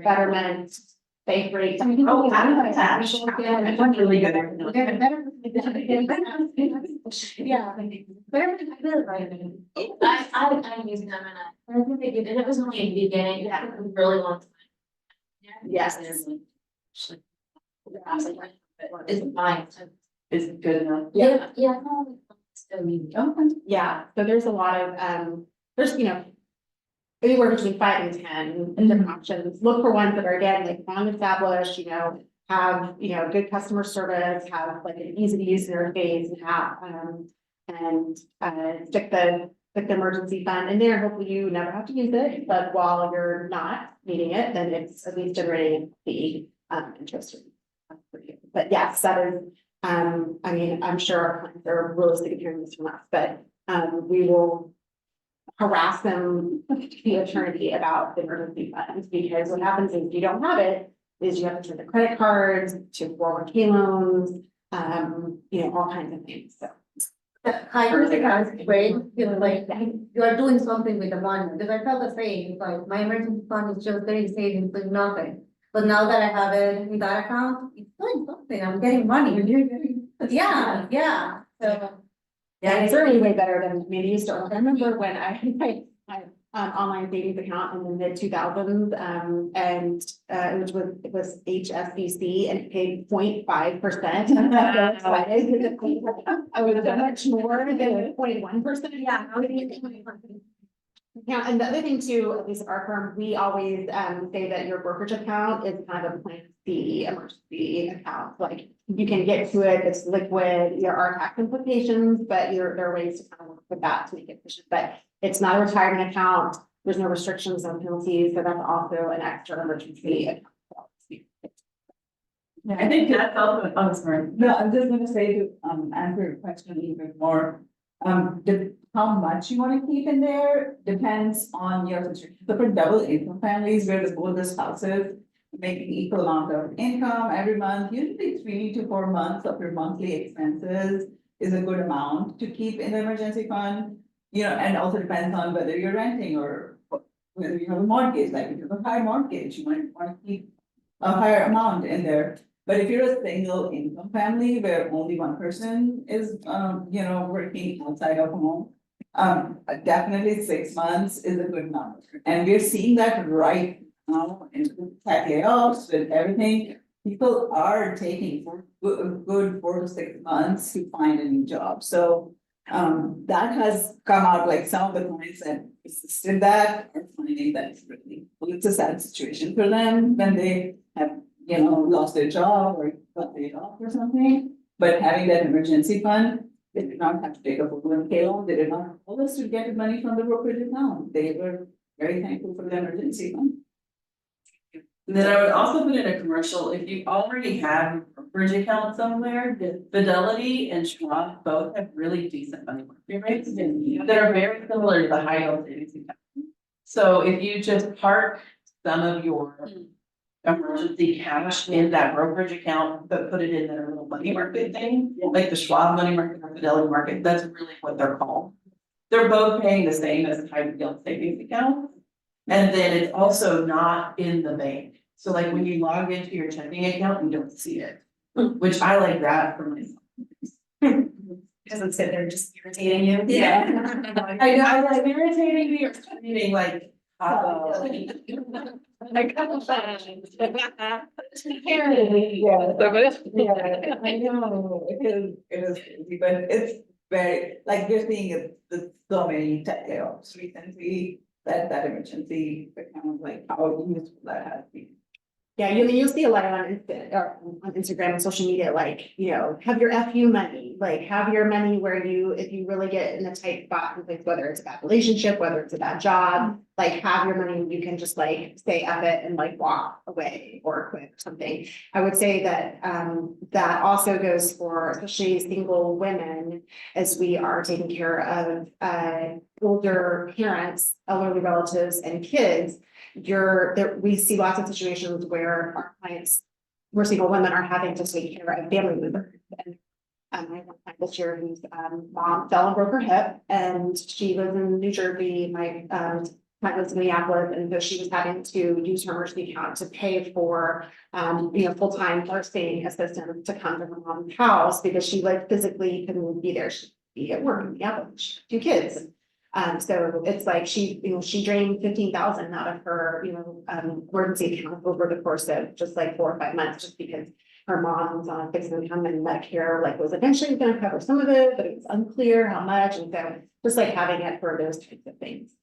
Speaker 7: Betterment. Safe rate.
Speaker 12: Oh, I don't know that. I'm really good at
Speaker 7: Yeah.
Speaker 11: I'm using them and I think they did, and it was only in the beginning, yeah, it was really long.
Speaker 7: Yes.
Speaker 11: It's fine.
Speaker 12: Is it good enough?
Speaker 11: Yeah.
Speaker 7: Yeah, so there's a lot of, there's, you know, anywhere between 5 and 10 different options. Look for ones that are again, like long established, you know, have, you know, good customer service, have like an easy to use interface and have, stick the emergency fund in there. Hopefully you never have to use it, but while you're not needing it, then it's at least generating the interest for you. But yes, that is, I mean, I'm sure our clients are really sick of hearing this from us, but we will harass them the eternity about the emergency funds, because what happens is if you don't have it, is you have to turn the credit cards to 401k loans, you know, all kinds of things, so.
Speaker 14: I don't think I was great, you know, like you are doing something with the money, because I felt the same, like my emergency fund is just very savings with nothing. But now that I have it in that account, it's doing something, I'm getting money. Yeah, so.
Speaker 7: Yeah, it's certainly way better than maybe used to. I remember when I had my online savings account in the mid 2000s, and it was HSBC and it paid 0.5%. I was so much more than 0.1%. Yeah, and the other thing too, at least at our firm, we always say that your brokerage account is kind of a plan B emergency account. Like you can get to it, it's liquid, there are tax implications, but there are ways to kind of work with that to make it efficient. But it's not a retirement account, there's no restrictions on penalties, so that's also an extra emergency account.
Speaker 12: Yeah, I think that's also, oh, sorry.
Speaker 6: No, I'm just gonna say to answer your question a little bit more. How much you want to keep in there depends on your situation. So for double income families where the both the spouses making equal amount of income every month, usually 3 to 4 months of your monthly expenses is a good amount to keep in the emergency fund. You know, and also depends on whether you're renting or whether you have a mortgage. Like if you have a high mortgage, you might want to keep a higher amount in there. But if you're a single income family where only one person is, you know, working outside of home, definitely 6 months is a good number. And we're seeing that right now in tech layoffs with everything. People are taking a good 4 to 6 months to find a new job. So that has come out, like some of the clients that resisted that or finding that it's really, well, it's a sad situation for them when they have, lost their job or got laid off or something. But having that emergency fund, they did not have to take a full pay loan, they did not have all this to get money from the brokerage account, they were very thankful for the emergency fund.
Speaker 12: And then I would also put in a commercial, if you already have a brokerage account somewhere, Fidelity and Schwab both have really decent money market rates that are very similar to the high yield savings account. So if you just park some of your emergency cash in that brokerage account, but put it in their little money market thing, like the Schwab money market or Fidelity market, that's really what they're called. They're both paying the same as high yield savings account. And then it's also not in the bank. So like when you log into your checking account, you don't see it, which I like that for myself.
Speaker 2: Doesn't sit there just irritating you.
Speaker 12: Yeah. I know, I like irritating me or reading like.
Speaker 2: Like, oh,
Speaker 6: Yeah, I know, it is crazy, but it's very, like, you're seeing it, with so many tech layoffs recently, that emergency account, like, how useful that has been.
Speaker 7: Yeah, you'll see a lot on Instagram and social media, like, have your FU money, like have your money where if you really get in a tight spot, like whether it's a bad relationship, whether it's a bad job, like have your money, you can just like say F it and like walk away or quit or something. I would say that that also goes for especially single women as we are taking care of older parents, elderly relatives and kids. We see lots of situations where our clients, we're single women, are having to take care of family members. And I have one client this year whose mom fell and broke her hip, and she lives in New Jersey. My client lives in Minneapolis, and so she was having to use her emergency account to pay for full-time nursing assistants to come to her mom's house because she like physically couldn't be there. She'd be at work in Minneapolis, 2 kids. So it's like she drained 15,000 out of her, emergency account over the course of just like 4 or 5 months, just because her mom was on a fixed income and Medicare was eventually going to cover some of it, but it was unclear how much. And so just like having it for those types of things.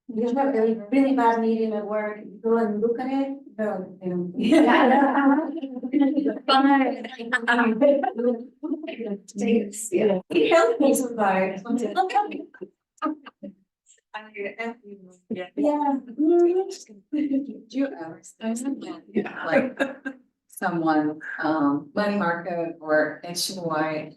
Speaker 14: You have a really bad meeting at work, go and look at it, go.
Speaker 2: Yeah.
Speaker 14: It helped me survive. Yeah.
Speaker 10: Do you ever say something like someone, money market or HYSA,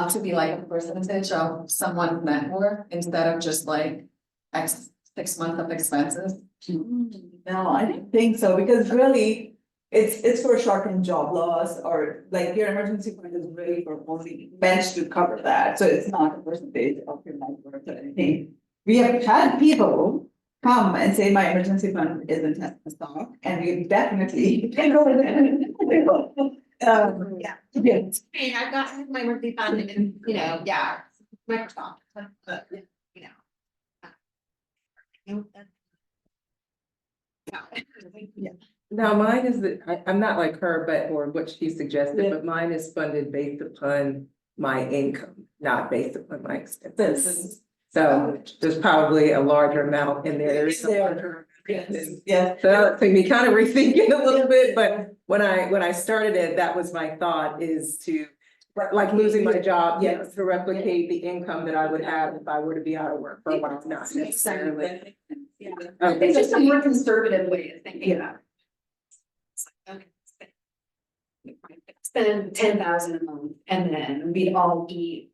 Speaker 10: to be like a percentage of someone's net worth instead of just like X 6 months of expenses?
Speaker 6: No, I don't think so, because really, it's for short-term job loss, or like your emergency fund is really for only meant to cover that, so it's not a percentage of your net worth or anything. We have had people come and say, my emergency fund isn't at the stock, and we definitely.
Speaker 7: Yeah. Hey, I've got my emergency fund and, Microsoft, but,
Speaker 8: Now, mine is that, I'm not like her, or what she suggested, but mine is funded based upon my income, not based upon my expenses. So there's probably a larger amount in there. There is a larger.
Speaker 6: Yeah.
Speaker 8: So me kind of rethinking a little bit, but when I started it, that was my thought, is to, like, losing my job, to replicate the income that I would have if I were to be out of work for a while, not necessarily.
Speaker 2: It's just a more conservative way of thinking about it. It's like, okay, spend 10,000 a month and then we'd all eat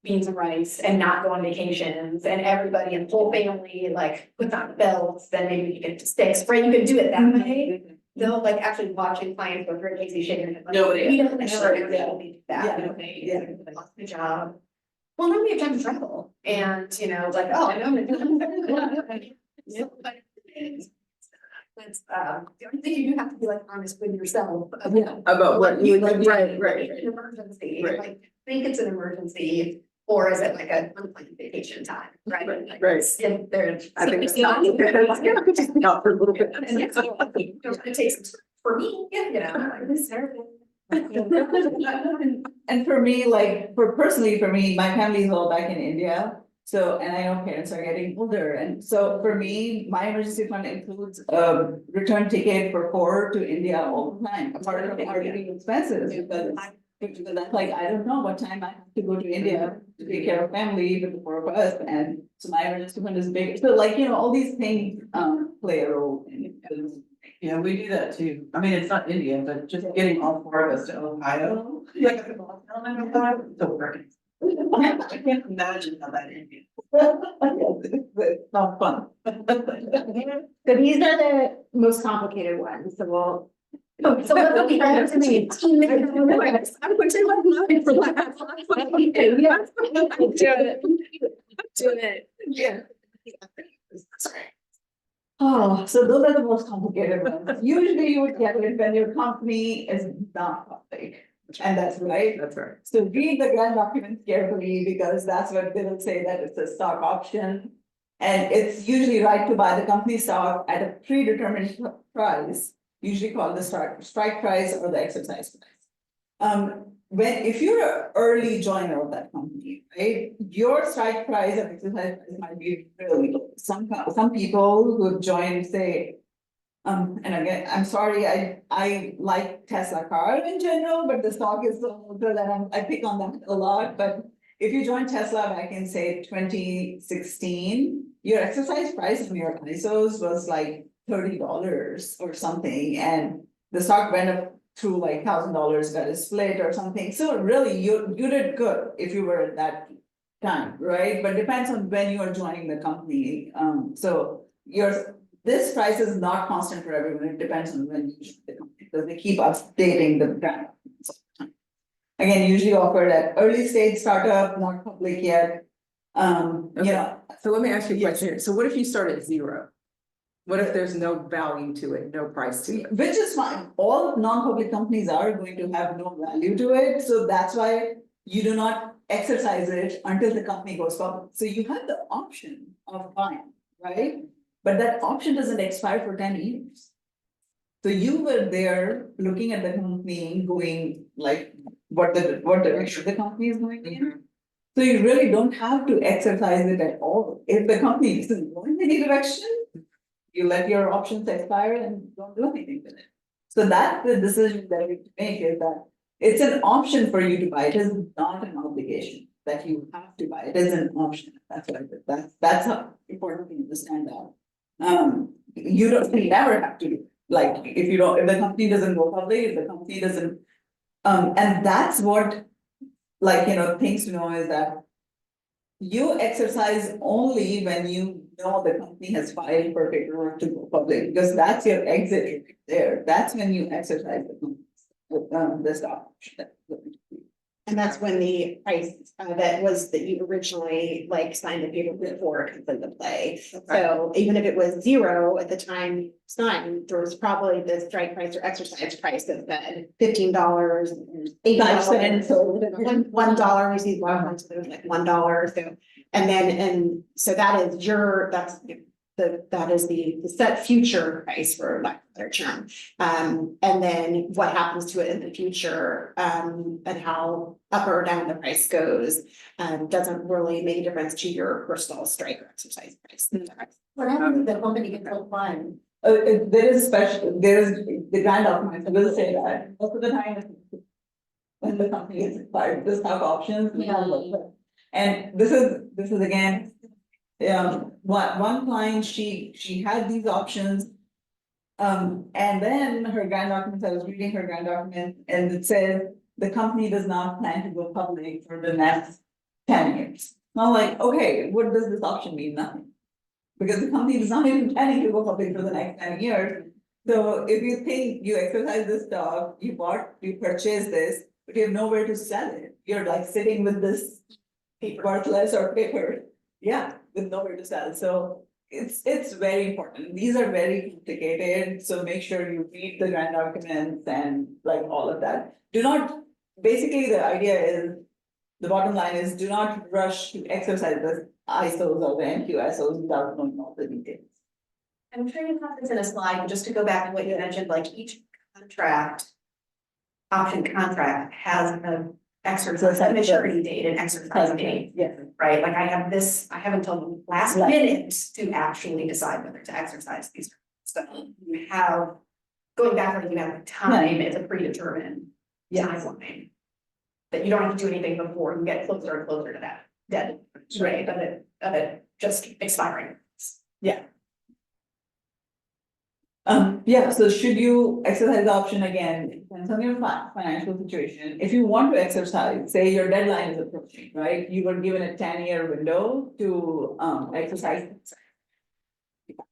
Speaker 2: beans and rice and not go on vacations, and everybody in the whole family like puts on belts, then maybe you get to sticks, right? You could do it that way. Though, like actually watching clients go through Casey shaking their head, like,
Speaker 8: Nobody.
Speaker 2: we don't necessarily do that,
Speaker 6: Yeah.
Speaker 2: okay, they lost their job. Well, now we have time to travel, and like, oh, I know I'm gonna do it. So, like, it's, the only thing you do have to be like honest with yourself
Speaker 8: About what you would, right.
Speaker 2: An emergency,
Speaker 8: Right.
Speaker 2: like, think it's an emergency, or is it like a unplanned vacation time, right? Like,
Speaker 8: Right.
Speaker 2: it's in there.
Speaker 8: I think
Speaker 2: it's
Speaker 8: that's
Speaker 2: not.
Speaker 8: just out for a little bit.
Speaker 2: And yeah, it takes for me, like this service.
Speaker 6: And for me, like, personally, for me, my family is all back in India. So, and I know parents are getting older, and so for me, my emergency fund includes a return ticket for 4 to India all the time, apart from our living expenses, because that's like, I don't know what time I have to go to India to take care of family with the 4 of us, and so my emergency fund is big, so like, all these things play a role in it.
Speaker 12: Yeah, we do that too. I mean, it's not India, but just getting all 4 of us to Ohio. Like, so working. I can't imagine how that ended.
Speaker 6: It's not fun.
Speaker 7: So these are the most complicated ones, so we'll.
Speaker 2: So let's be honest, to me, team.
Speaker 1: I'm going to say what mine for last. Do it.
Speaker 6: Yeah. Oh, so those are the most complicated ones. Usually you would get it when your company is not public. And that's right.
Speaker 8: That's right.
Speaker 6: So read the grant documents carefully, because that's what they will say, that it's a stock option. And it's usually right to buy the company stock at a predetermined price, usually called the strike price or the exercise price. If you're an early joiner of that company, right, your strike price or exercise price might be really low. Some people who have joined say, and again, I'm sorry, I like Tesla car in general, but the stock is so good that I pick on them a lot. But if you joined Tesla back in, say, 2016, your exercise price in your ISOs was like $30 or something, and the stock went up through like $1,000, got a split or something. So really, you did good if you were at that time, right? But depends on when you are joining the company. So this price is not constant for everyone. It depends on when you join the company, because they keep updating the brand. Again, usually offered at early stage startup, not public yet.
Speaker 8: So let me ask you a question here. So what if you start at 0? What if there's no value to it, no price to it?
Speaker 6: Which is fine. All non-public companies are going to have no value to it. So that's why you do not exercise it until the company goes public. So you have the option of buying, right? But that option doesn't expire for 10 years. So you were there looking at the company going like, what direction the company is going in. So you really don't have to exercise it at all. If the company isn't going in any direction, you let your options expire and don't do anything with it. So that's the decision that we make, is that it's an option for you to buy. It is not an obligation that you have to buy. It is an option. That's how important to understand that. You never have to, like, if the company doesn't go public, if the company doesn't, and that's what, like, things to know is that you exercise only when you know the company has filed for paperwork to go public, because that's your exit right there. That's when you exercise the stock option.
Speaker 7: And that's when the price that you originally like signed the paper for comes into play. So even if it was 0 at the time you signed, there was probably the strike price or exercise price that said $15, $8, so $1 we see one month, so there was like $1. So so that is that is the set future price, for lack of a better term. And then what happens to it in the future, and how up or down the price goes, doesn't really make a difference to your personal strike or exercise price.
Speaker 14: What happens if the company gets so fine?
Speaker 6: There is the grant documents will say that most of the time when the company is acquired, the stock options. And this is again, one client, she had these options. And then her grant documents, I was reading her grant document, and it says the company does not plan to go public for the next 10 years. And I'm like, okay, what does this option mean? Nothing. Because the company is not even planning to go public for the next 10 years. So if you think you exercise this stock, you purchased this, but you have nowhere to sell it. You're like sitting with this worthless or paper, with nowhere to sell. So it's very important. These are very complicated. So make sure you read the grant documents and like all of that. Basically the idea is, the bottom line is, do not rush to exercise the ISOs or the NQSOs without knowing all the details.
Speaker 2: I'm trying to have this in a slide, but just to go back to what you mentioned, like each contract option contract has an exercise, a maturity date and exercise date,
Speaker 6: Yeah.
Speaker 2: right? Like I have this, I have until the last
Speaker 6: Right.
Speaker 2: minute to actually decide whether to exercise these. So you have, going back when you have time, it's a predetermined timeline. That you don't have to do anything before you get closer and closer to that dead, right, of it just expiring.
Speaker 6: Yeah, so should you exercise the option again, it depends on your financial situation. If you want to exercise, say your deadline is approaching, right? You were given a 10-year window to exercise.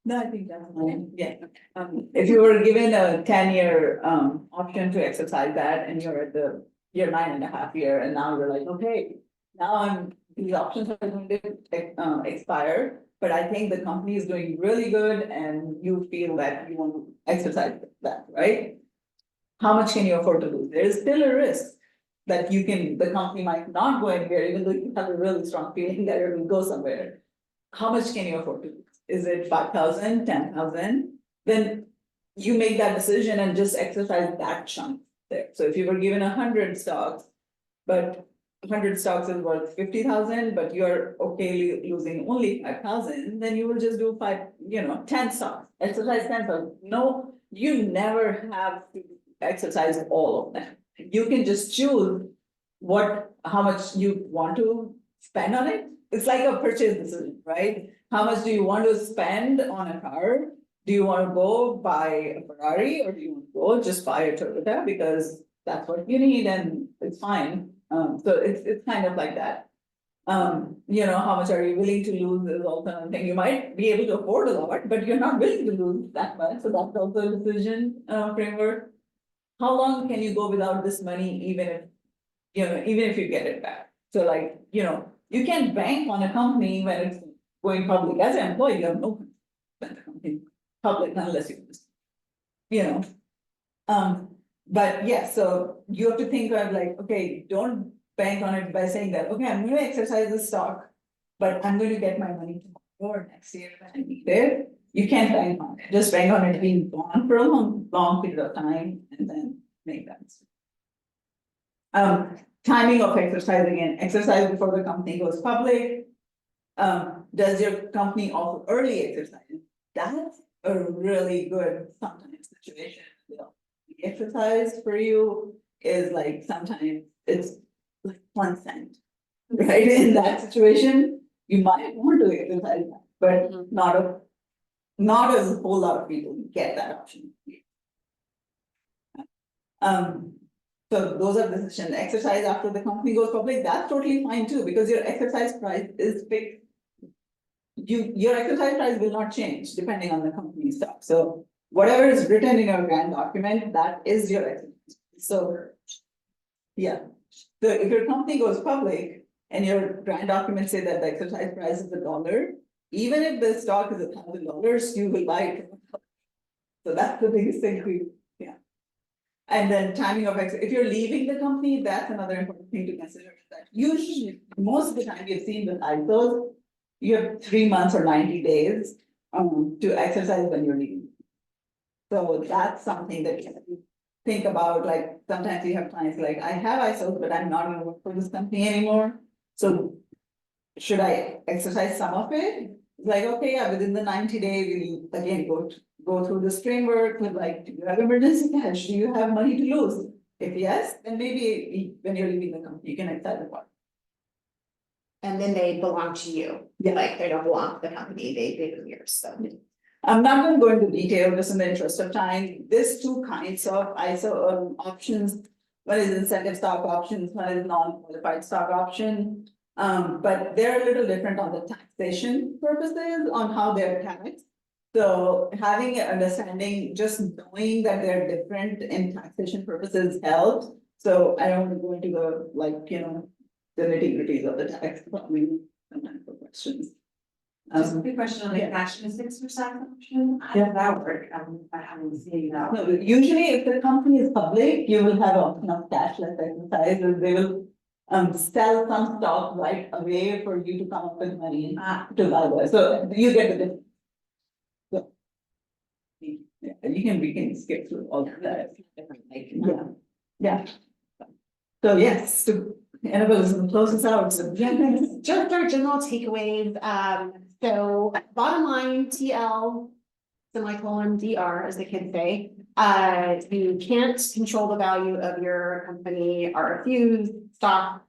Speaker 6: No, I think that's fine, yeah. If you were given a 10-year option to exercise that and you're at your 9.5 year, and now you're like, okay, now these options are going to expire. But I think the company is doing really good and you feel that you want to exercise that, right? How much can you afford to lose? There is still a risk that the company might not go anywhere, even though you have a really strong feeling that it will go somewhere. How much can you afford to lose? Is it 5,000, 10,000? Then you make that decision and just exercise that chunk there. So if you were given 100 stocks, but 100 stocks is worth 50,000, but you're okay losing only 5,000, then you will just do 10 stocks, exercise 10 stocks. No, you never have to exercise all of them. You can just choose how much you want to spend on it. It's like a purchase decision, right? How much do you want to spend on a car? Do you want to go buy a Ferrari or do you want to go just buy a Toyota because that's what you need and it's fine. So it's kind of like that. How much are you willing to lose is also another thing. You might be able to afford a lot, but you're not willing to lose that much. So that's also a decision framework. How long can you go without this money, even if you get it back? So you can bank on a company when it's going public. As an employee, you have no spend the company public unless but yeah, so you have to think of okay, don't bank on it by saying that, okay, I'm going to exercise the stock, but I'm going to get my money tomorrow or next year when I need it. You can't bank on it. Just bank on it being gone for a long period of time and then make that mistake. Timing of exercise again, exercise before the company goes public. Does your company offer early exercise? That's a really good sometimes situation. The exercise for you is sometimes it's 1 cent, right? In that situation, you might want to exercise that, but not a whole lot of people get that option. So those are decisions. Exercise after the company goes public, that's totally fine too, because your exercise price is fixed. Your exercise price will not change depending on the company stock. So whatever is written in your grant document, that is your exercise. So yeah. So if your company goes public and your grant documents say that the exercise price is $1, even if the stock is $1,000, you will buy it. So that's the biggest thing for you. Yeah. And then timing of exit. If you're leaving the company, that's another important thing to consider. That usually, most of the time you've seen the cycles, you have 3 months or 90 days to exercise when you're leaving. So that's something that you think about. Sometimes you have clients I have ISOs, but I'm not going to work for this company anymore. So should I exercise some of it? Okay, yeah, within the 90 days, we'll again go through this framework with do you have emergency cash? Do you have money to lose? If yes, then maybe when you're leaving the company, you can exercise the part.
Speaker 7: And then they belong to you.
Speaker 6: Yeah.
Speaker 7: They don't belong to the company, they've been yours, so.
Speaker 6: I'm not going to go into detail just in the interest of time. There's 2 kinds of ISO options. One is incentive stock options, one is non-qualified stock option. But they're a little different on the taxation purposes on how they're taxed. So having an understanding, just knowing that they're different in taxation purposes helps. So I don't want to go into the nitty-gritties of the tax, probably sometimes for questions.
Speaker 13: Just a quick question on the cash and 6% option. How does that work? I haven't seen that.
Speaker 6: No, usually if the company is public, you will have option of cashless exercise, and they will sell some stock right away for you to come up with money to buy that. So you get the difference. So we can skip through all of that. Yeah. Yeah. So yes, so Annabelle is gonna close us out, so.
Speaker 2: Just our general takeaways, so bottom line, TL, semicolon, DR, as the kids say. You can't control the value of your company, RFUs, stock,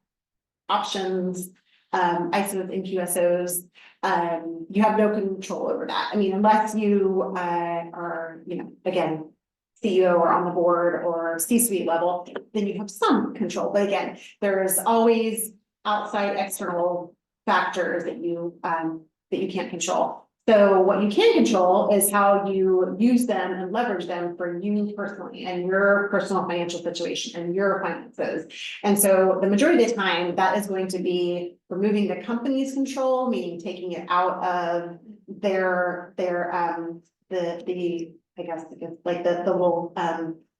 Speaker 2: options, ISOs and QSOs. You have no control over that. I mean, unless you, are, again, CEO or on the board or C-suite level, then you have some control. But again, there's always outside external factors that you can't control. So what you can control is how you use them and leverage them for you personally and your personal financial situation and your finances. And so the majority of the time, that is going to be removing the company's control, meaning taking it out of their I guess, like the little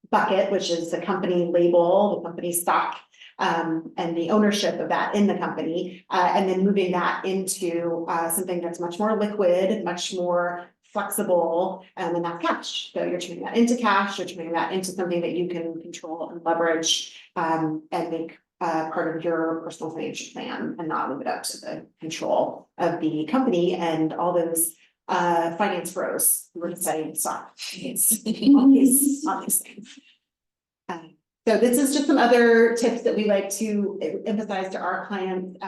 Speaker 2: bucket, which is the company label, the company stock, and the ownership of that in the company, and then moving that into something that's much more liquid, much more flexible, and that's cash. So you're turning that into cash, you're turning that into something that you can control and leverage, and make part of your personal financial plan, and not leave it up to the control of the company and all those finance bros who were deciding stock. All these things. So this is just some other tips that we like to emphasize to our clients.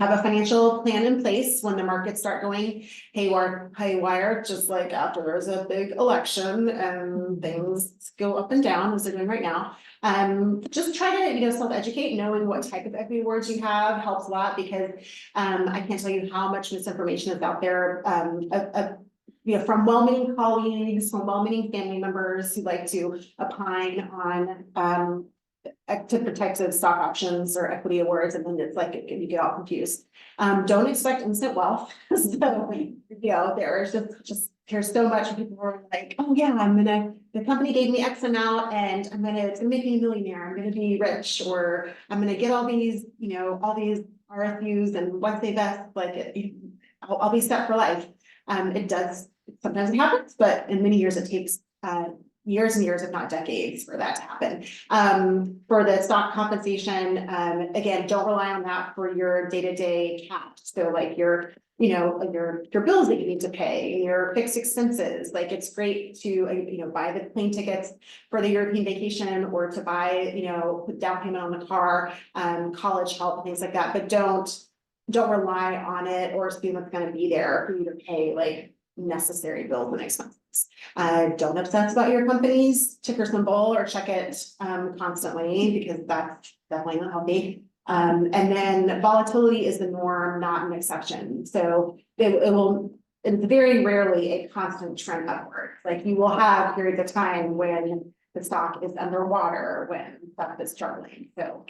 Speaker 2: Have a financial plan in place when the markets start going haywire, just like after there's a big election and things go up and down as they're doing right now. Just try to, self-educate. Knowing what type of equity awards you have helps a lot, because I can't tell you how much misinformation is out there. From well-meaning colleagues, from well-meaning family members who like to opine on to protective stock options or equity awards, and then it's like you get all confused. Don't expect instant wealth. So there's so much people are like, oh yeah, the company gave me X amount and it's gonna make me a millionaire, I'm gonna be rich, or I'm gonna get all these, all these RFUs, and once they vest, I'll be set for life. It does, sometimes it happens, but in many years it takes years and years, if not decades, for that to happen. For the stock compensation, again, don't rely on that for your day-to-day cash. So like your bills that you need to pay, your fixed expenses. Like, it's great to, buy the plane tickets for the European vacation, or to buy, put down payment on the car, college help, things like that. But don't rely on it or assume it's gonna be there for you to pay like necessary bills and expenses. Don't obsess about your company's ticker symbol or check it constantly, because that's definitely not healthy. And then volatility is the norm, not an exception. So it's very rarely a constant trend upward. Like, you will have periods of time when the stock is underwater, when stuff is struggling. So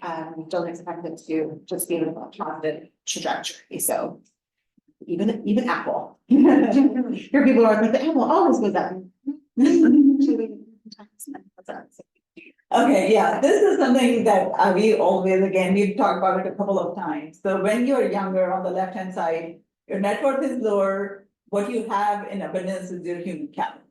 Speaker 2: don't expect it to just be in a positive trajectory. So even Apple. Here people are like, Apple always goes up.
Speaker 6: Okay, yeah, this is something that we always, again, we've talked about it a couple of times. So when you're younger, on the left-hand side, your net worth is lower. What you have in abundance is your human capital.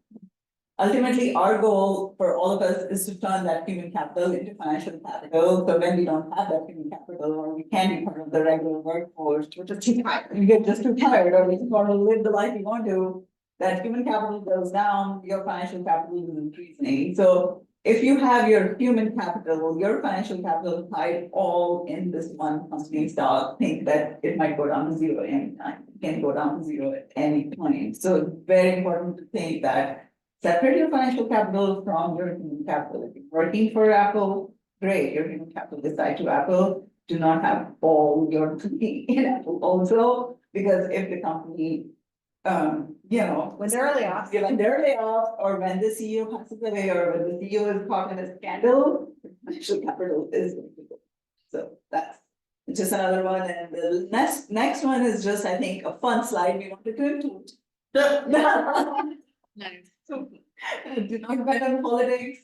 Speaker 6: Ultimately, our goal for all of us is to turn that human capital into financial capital. So when we don't have that human capital, or we can't be part of the regular workforce, we're just too tired. We get just too tired, or we just want to live the life we want to. That human capital goes down, your financial capital is increasing. So if you have your human capital, your financial capital tied all in this one company stock, think that it might go down to zero anytime. It can go down to zero at any point. So it's very important to think that separate your financial capital from your human capital. If you're working for Apple, great, your human capital is tied to Apple. Do not have all your money in Apple also, because if the company, when
Speaker 2: they're layoffs,
Speaker 6: when they're layoffs, or when the CEO passes away, or when the CEO is caught in a scandal, financial capital is going to go. So that's just another one. And the next one is just, I think, a fun slide we wanted to include.
Speaker 2: Nice.
Speaker 6: So, do not bet on politics.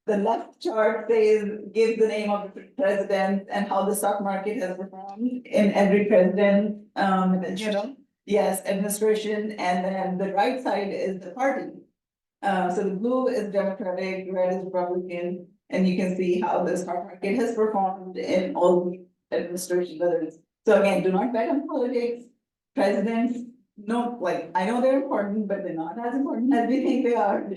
Speaker 6: The left chart gives the name of the president and how the stock market has performed in every president, yes, administration. And then the right side is the party. So the blue is Democratic, red is Republican, and you can see how the stock market has performed in all the administration, whether it's, so again, do not bet on politics. Presidents, no, like, I know they're important, but they're not as important as we think they are.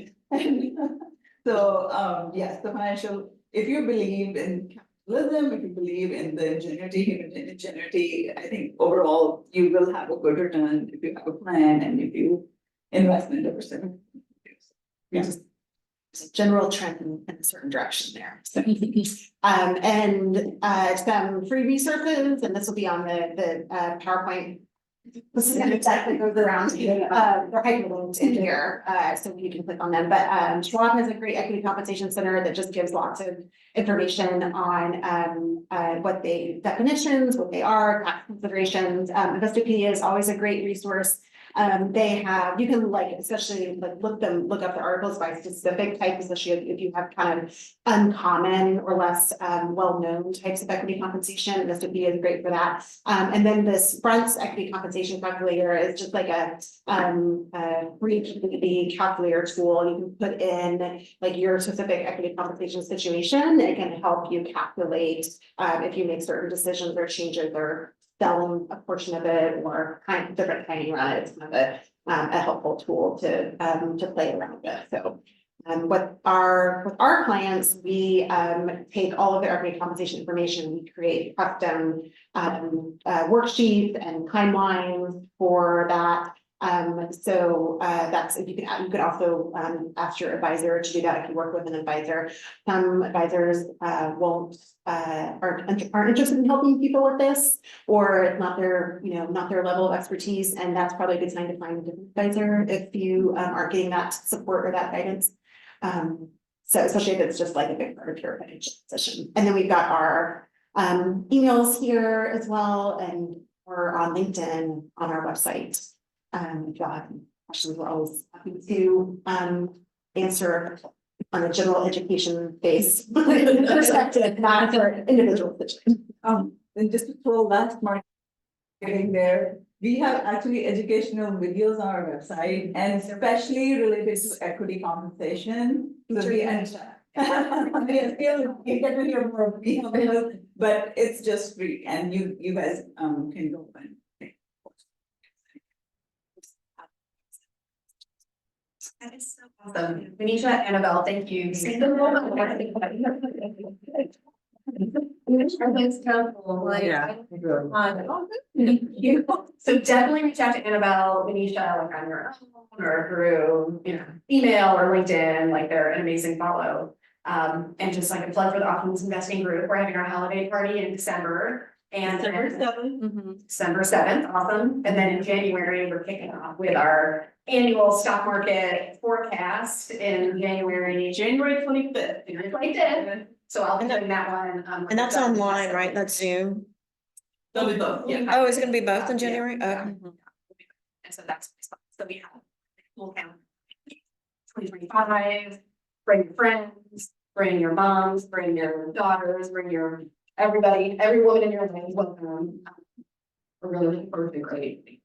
Speaker 6: So, yes, the financial, if you believe in capitalism, if you believe in the ingenuity, human ingenuity, I think overall you will have a good return if you have a plan and if you invest in diversity. Yes.
Speaker 7: There's a general trend in a certain direction there. So, some free resources, and this will be on the PowerPoint. This is gonna exactly goes around, they're hyperlinked in here, so you can click on them, but, Schwab has a great equity compensation center that just gives lots of information on, definitions, what they are, tax considerations. Investopedia is always a great resource. They have, you can like, especially like look up the articles by specific type, especially if you have kind of uncommon or less well-known types of equity compensation. Investopedia is great for that. And then this Brunt's equity compensation calculator is just like a free community calculator tool. You can put in like your specific equity compensation situation. It can help you calculate if you make certain decisions or changes or selling a portion of it or kind of different timing around it. It's kind of a helpful tool to play around with. So with our clients, we take all of their equity compensation information, we create custom worksheets and timelines for that. So that's, if you could also ask your advisor to do that if you work with an advisor. Some advisors aren't interested in helping people with this, or it's not their, not their level of expertise, and that's probably a good sign to find a different advisor if you aren't getting that support or that guidance. So especially if it's just like a big part of your financial position. And then we've got our emails here as well, and we're on LinkedIn on our website. If y'all have questions, we're always happy to answer on a general education based perspective, not for individual situations.
Speaker 6: And just to throw last marketing there, we have actually educational videos on our website, and especially related to equity compensation. So we understand. You get to hear more of me on this, but it's just free, and you guys can go and.
Speaker 2: That is so awesome. Manisha, Annabelle, thank you. So definitely reach out to Annabelle, Manisha, like on your own or through, email or LinkedIn, like they're an amazing follow. And just like a plug for the Options Investing Group, we're having our holiday party in December. And December 7th, awesome. And then in January, we're kicking off with our annual stock market forecast in January 25th. So I'll be doing that one.
Speaker 9: And that's online, right? That's Zoom.
Speaker 2: They'll be both, yeah.
Speaker 9: Oh, is it gonna be both in January?
Speaker 2: Yeah.
Speaker 9: Okay.
Speaker 2: And so that's, so we have full count. 2025, bring your friends, bring your moms, bring your daughters, bring your everybody, every woman in your life is welcome. We're really looking forward to a great.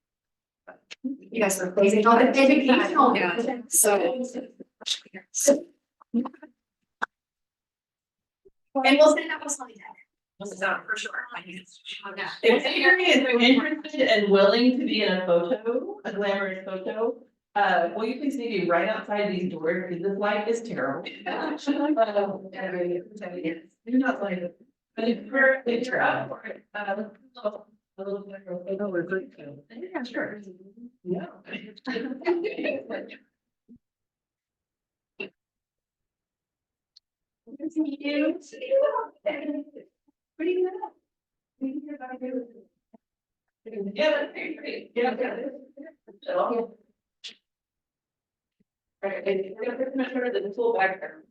Speaker 2: You guys are amazing. Educational. Yeah. So. And we'll send out a slide deck. For sure.
Speaker 12: If anybody is interested and willing to be in a photo, a glamorous photo, will you please maybe right outside these doors, because this light is terrible. You're not like it. But if you're up for it, a little bit of a group. Yeah, sure. Yeah. See you. What do you know? Yeah, that's great. Yeah. So. Right, and we're gonna put measure the tool back there.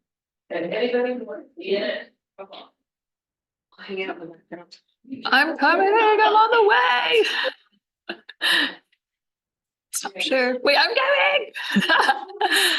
Speaker 12: And anybody who wants to be in it, come on. Hang out with them.
Speaker 1: I'm coming, I'm on the way. Stop, sure. Wait, I'm coming.